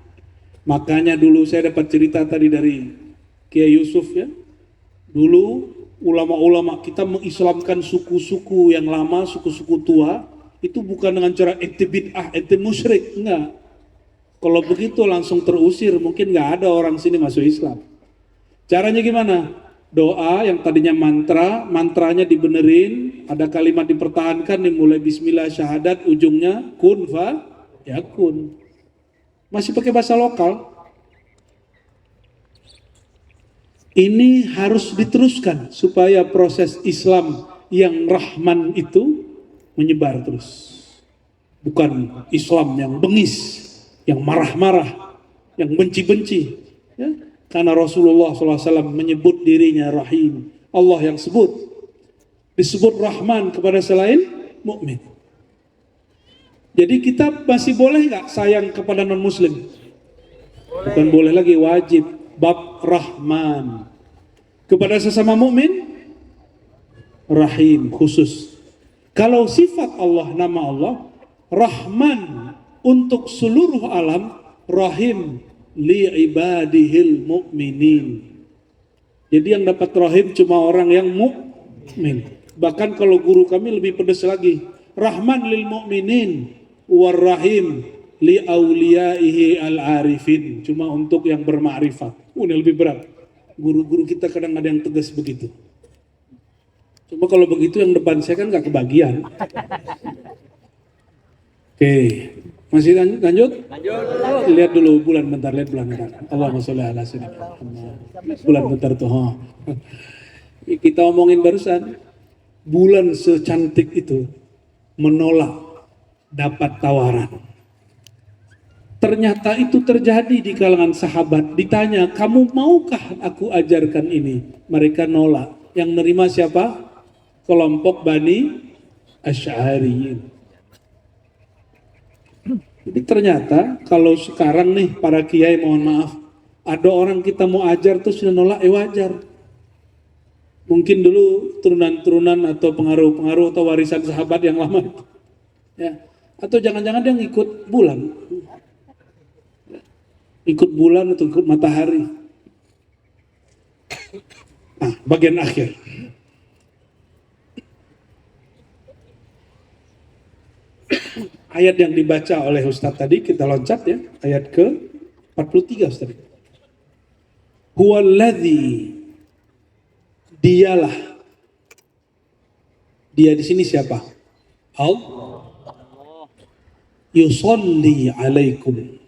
Makanya dulu saya dapat cerita tadi dari Kiai Yusuf ya. Dulu ulama-ulama kita mengislamkan suku-suku yang lama, suku-suku tua, itu bukan dengan cara ente bid'ah, ente musyrik, enggak. Kalau begitu langsung terusir, mungkin enggak ada orang sini masuk Islam. Caranya gimana? Doa yang tadinya mantranya dibenerin, ada kalimat dipertahankan, dimulai bismillah syahadat, ujungnya kun fa yakun. Masih pakai bahasa lokal. Ini harus diteruskan supaya proses Islam yang Rahman itu menyebar terus. Bukan Islam yang bengis, yang marah-marah, yang benci-benci. Ya? Karena Rasulullah SAW menyebut dirinya Rahim. Allah yang disebut Rahman kepada selain mukmin. Jadi kita masih boleh nggak sayang kepada non-muslim? Bukan boleh lagi, wajib. Bab Rahman. Kepada sesama mukmin Rahim khusus. Kalau sifat Allah, nama Allah, Rahman untuk seluruh alam, Rahim li ibadihil mu'minin. Jadi yang dapat Rahim cuma orang yang mukmin. Bahkan kalau guru kami lebih pedas lagi, Rahman lil mu'minin war Rahim li auliyaihi al-arifin. Cuma untuk yang bermakrifat. Ini lebih berat. Guru-guru kita kadang ada yang tegas begitu. Cuma kalau begitu yang depan saya kan gak kebagian. Oke, masih lanjut? Lihat dulu bulan bentar, lihat bulan bentar. Allahumma sholli ala sayyidina Muhammad. Bulan bentar tuh. Kita omongin barusan, bulan secantik itu menolak dapat tawaran. Ternyata itu terjadi di kalangan sahabat. Ditanya, kamu maukah aku ajarkan ini? Mereka nolak. Yang nerima siapa? Kelompok Bani Asy'ariyin. Jadi ternyata kalau sekarang nih para kiai, mohon maaf, ada orang kita mau ajar terus sudah nolak, wajar. Mungkin dulu turunan-turunan atau pengaruh-pengaruh atau warisan sahabat yang lama itu. Ya. Atau jangan-jangan dia ngikut bulan. Ikut bulan atau ikut matahari. Nah, bagian akhir. Ayat yang dibaca oleh Ustadz tadi, kita loncat ya, ayat ke 43 Ustadz. Huwaladzi, dialah. Dia di sini siapa? Allah. Yusolli alaikum,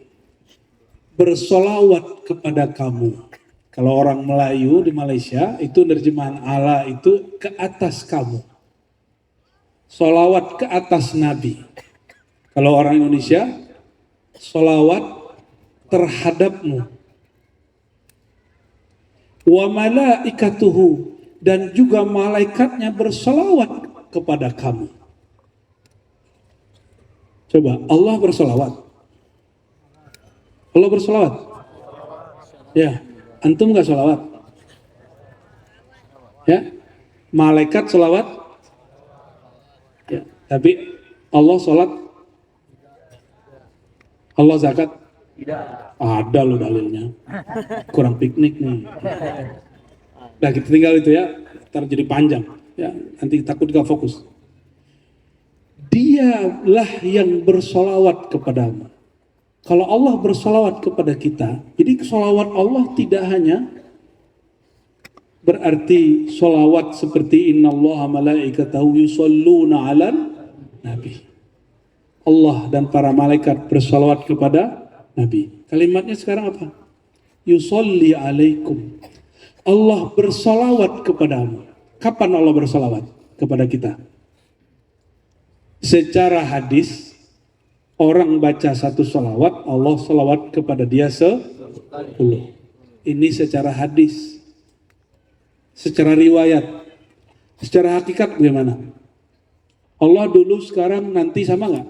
bersolawat kepada kamu. Kalau orang Melayu di Malaysia, itu terjemahan Allah itu ke atas kamu. Solawat ke atas Nabi. Kalau orang Indonesia, solawat terhadapmu. Wa malaikatuhu, dan juga malaikatnya bersolawat kepada kamu. Coba, Allah bersolawat. Allah bersolawat. Ya, antum gak solawat? Ya, malaikat solawat. Ya, tapi Allah sholat. Allah zakat? Tidak. Ada loh dalilnya. Kurang piknik nih. Nah kita tinggal itu ya, ntar jadi panjang. Ya, nanti takut gak fokus. Dialah yang bersolawat kepadamu. Kalau Allah bersolawat kepada kita, jadi solawat Allah tidak hanya berarti solawat seperti innallaha malaikatahu yusholluna 'alan nabi. Allah dan para malaikat bersolawat kepada Nabi. Kalimatnya sekarang apa? Yusolli alaikum. Allah bersolawat kepadamu. Kapan Allah bersolawat kepada kita? Secara hadis, orang baca satu solawat, Allah solawat kepada dia 10. Ini secara hadis. Secara riwayat. Secara hakikat bagaimana? Allah dulu, sekarang, nanti sama nggak?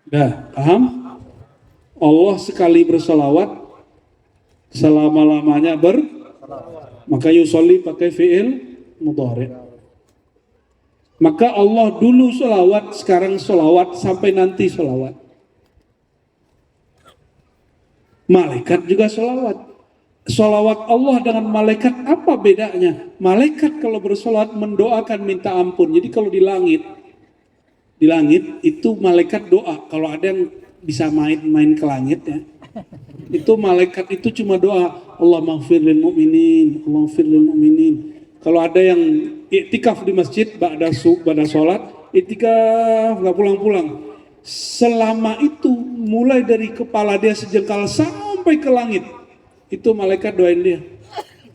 Dah, paham? Allah sekali bersolawat, selama-lamanya maka yusolli pakai fi'il mudhari'. Maka Allah dulu solawat, sekarang solawat, sampai nanti solawat. Malaikat juga solawat. Solawat Allah dengan malaikat apa bedanya? Malaikat kalau bersolawat mendoakan minta ampun. Jadi kalau di langit itu malaikat doa. Kalau ada yang bisa main ke langit ya, itu malaikat itu cuma doa. Allah maghfir lil mu'minin, Allah maghfir lil mu'minin. Kalau ada yang iktikaf di masjid ba'da sholat, iktikaf nggak pulang-pulang. Selama itu mulai dari kepala dia sejengkal sampai ke langit, itu malaikat doain dia.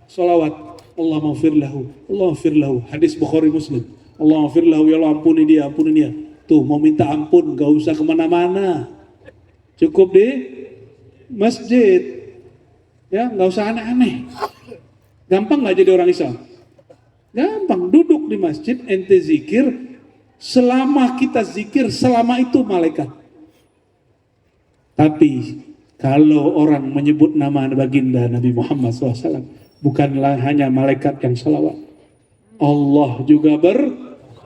Sholawat. Allah maghfir lahu, Allah maghfir lahu. Hadis Bukhari Muslim. Allah maghfir lahu, ya Allah ampuni dia, ampuni dia. Tuh mau minta ampun gak usah kemana-mana, cukup di masjid. Ya, nggak usah aneh-aneh. Gampang nggak jadi orang Islam? Gampang, duduk di masjid, ente zikir. Selama kita zikir, selama itu malaikat. Tapi kalau orang menyebut nama baginda Nabi Muhammad SAW, bukanlah hanya malaikat yang salawat. Allah juga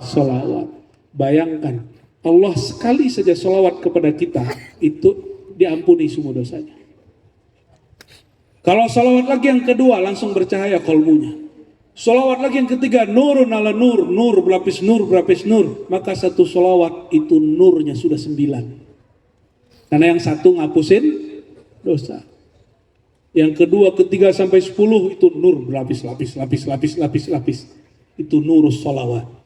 Sholawat. Bayangkan, Allah sekali saja sholawat kepada kita, itu diampuni semua dosanya. Kalau sholawat lagi yang kedua, langsung bercahaya kolbunya. Sholawat lagi yang ketiga, nurun ala nur, nur berlapis nur, berlapis nur. Maka satu sholawat itu nurnya sudah 9. Karena yang satu ngapusin dosa. Yang kedua, ketiga sampai 10 itu nur berlapis, lapis. Itu nurus sholawat.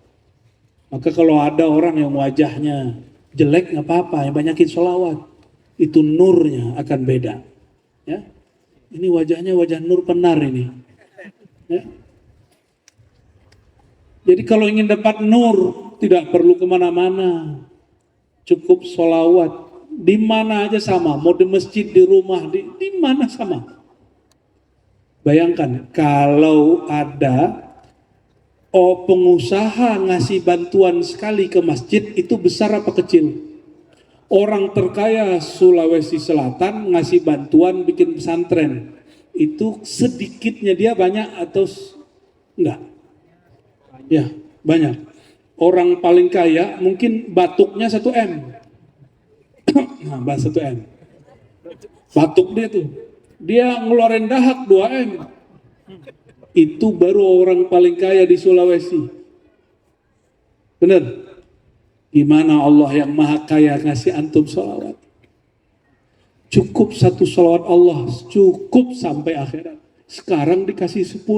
Maka kalau ada orang yang wajahnya jelek nggak apa-apa, yang banyakin sholawat. Itu nurnya akan beda. Ya. Ini wajahnya wajah nur penar ini. Ya. Jadi kalau ingin dapat nur, tidak perlu kemana-mana. Cukup sholawat. Di mana aja sama. Mau di masjid, di rumah, di mana sama. Bayangkan, kalau ada pengusaha ngasih bantuan sekali ke masjid, itu besar apa kecil? Orang terkaya Sulawesi Selatan ngasih bantuan bikin pesantren, itu sedikitnya dia banyak atau enggak? Ya, banyak. Orang paling kaya mungkin batuknya 1 M. Nah, 1 M. Batuk dia tuh. Dia ngeluarin dahak 2 M. Itu baru orang paling kaya di Sulawesi. Benar? Gimana Allah yang maha kaya ngasih antum sholawat? Cukup satu sholawat Allah, cukup sampai akhirat. Sekarang dikasih 10.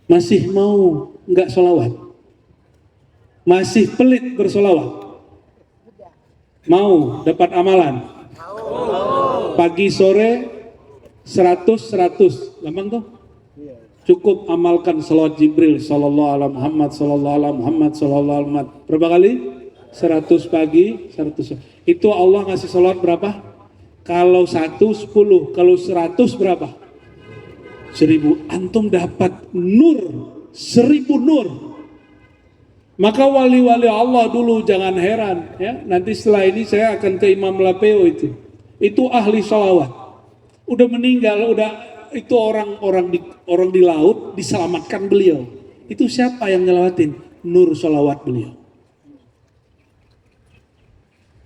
Masih mau enggak sholawat? Masih pelit bersolawat? Mau dapat amalan? Pagi sore 100, gampang tuh? Cukup amalkan salawat Jibril sallallahu alaihi Muhammad sallallahu alaihi Muhammad sallallahu alaihi Muhammad. Berapa kali? 100 pagi, 100. Itu Allah ngasih salawat berapa? Kalau 1 10, kalau 100 berapa? 1000. Antum dapat nur, 1000 nur. Maka wali-wali Allah dulu jangan heran ya. Nanti setelah ini saya akan ke Imam Lapeo itu. Itu ahli salawat. Udah meninggal, itu orang di laut diselamatkan beliau. Itu siapa yang ngelawatin? Nur sholawat beliau.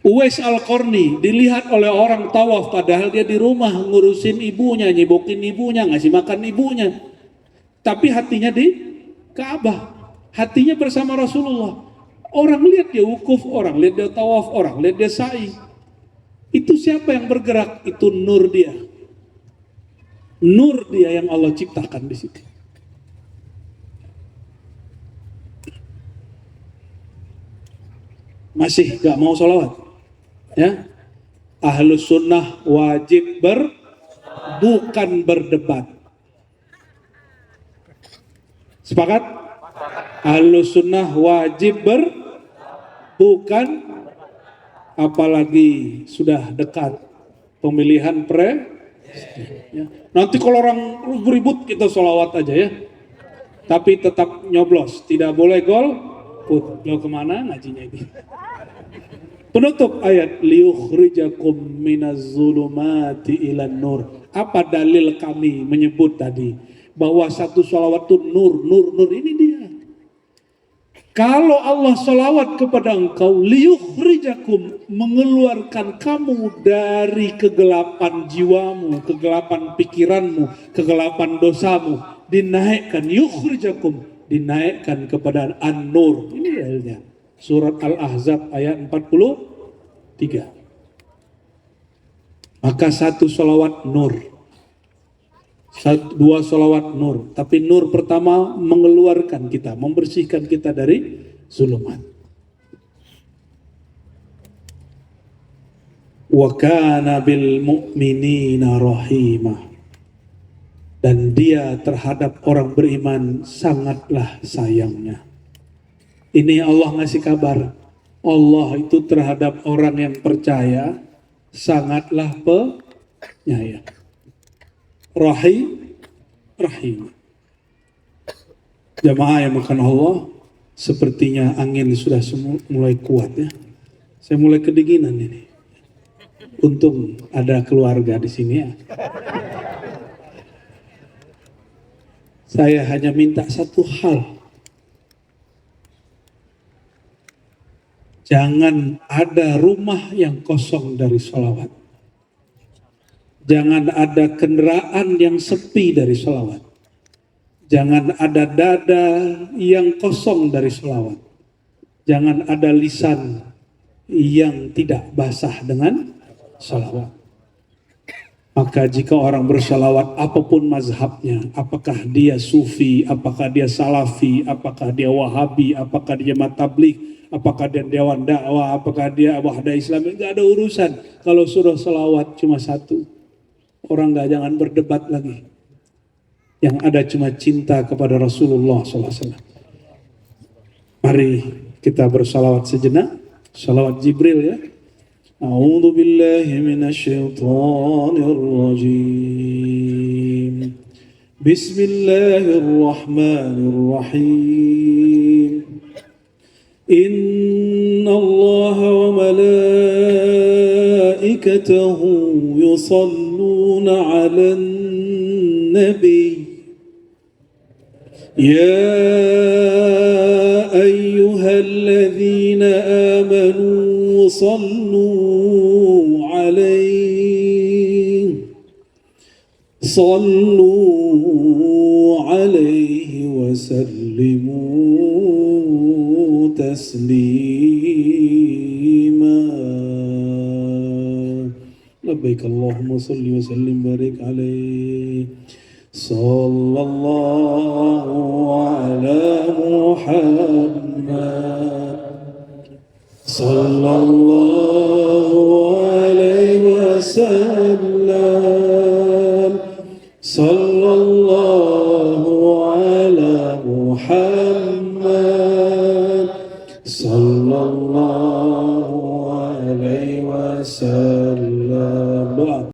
Uwais Al-Qarni dilihat oleh orang tawaf padahal dia di rumah ngurusin ibunya, nyibokin ibunya, ngasih makan ibunya. Tapi hatinya di Ka'bah. Hatinya bersama Rasulullah. Orang lihat dia wukuf, orang lihat dia tawaf, orang lihat dia sa'i. Itu siapa yang bergerak? Itu nur dia. Nur dia yang Allah ciptakan di situ. Masih gak mau sholawat? Ya, Ahlus Sunnah wajib bukan berdebat. Sepakat? Ahlus Sunnah wajib bukan, apalagi sudah dekat pemilihan ya. Nanti kalau orang beribut kita sholawat aja ya. Tapi tetap nyoblos, tidak boleh golput. Lo kemana ngajinya ini? Penutup ayat liyukhrijakum minaz-zulumati ilan nur. Apa dalil kami menyebut tadi bahwa satu sholawat itu nur ini dia. Kalau Allah sholawat kepada engkau, liyukhrijakum, mengeluarkan kamu dari kegelapan jiwamu, kegelapan pikiranmu, kegelapan dosamu, dinaikkan, yukhrijakum, dinaikkan kepada an-nur. Ini dalilnya. Surat Al-Ahzab ayat 43. Maka satu sholawat nur. 2 sholawat nur, tapi nur pertama mengeluarkan kita, membersihkan kita dari zulumat. Wa kana bil mu'minina rahimah, dan dia terhadap orang beriman sangatlah sayangnya. Ini Allah ngasih kabar, Allah itu terhadap orang yang percaya sangatlah penyayang. Rahim. Jamaah yang makan Allah, sepertinya angin sudah mulai kuat ya. Saya mulai kedinginan ini. Untung ada keluarga di sini ya. Saya hanya minta satu hal. Jangan ada rumah yang kosong dari sholawat. Jangan ada kendaraan yang sepi dari sholawat. Jangan ada dada yang kosong dari sholawat. Jangan ada lisan yang tidak basah dengan sholawat. Maka jika orang bersalawat apapun mazhabnya, apakah dia sufi, apakah dia salafi, apakah dia wahabi, apakah dia matablik, apakah dia dewan dakwah, apakah dia wahda Islam, enggak ada urusan. Kalau sudah salawat cuma satu, orang enggak jangan berdebat lagi. Yang ada cuma cinta kepada Rasulullah SAW. Mari kita bersalawat sejenak, salawat Jibril ya. أعوذ بالله من الشيطان الرجيم بسم الله الرحمن الرحيم إن الله وملائكته يصلون على النبي يا أيها الذين آمنوا صلوا عليه وسلموا تسليما لبيك اللهم صل وسلم بارك عليه صلى الله على محمد صلى الله عليه وسلم صلى الله على محمد صلى الله عليه وسلم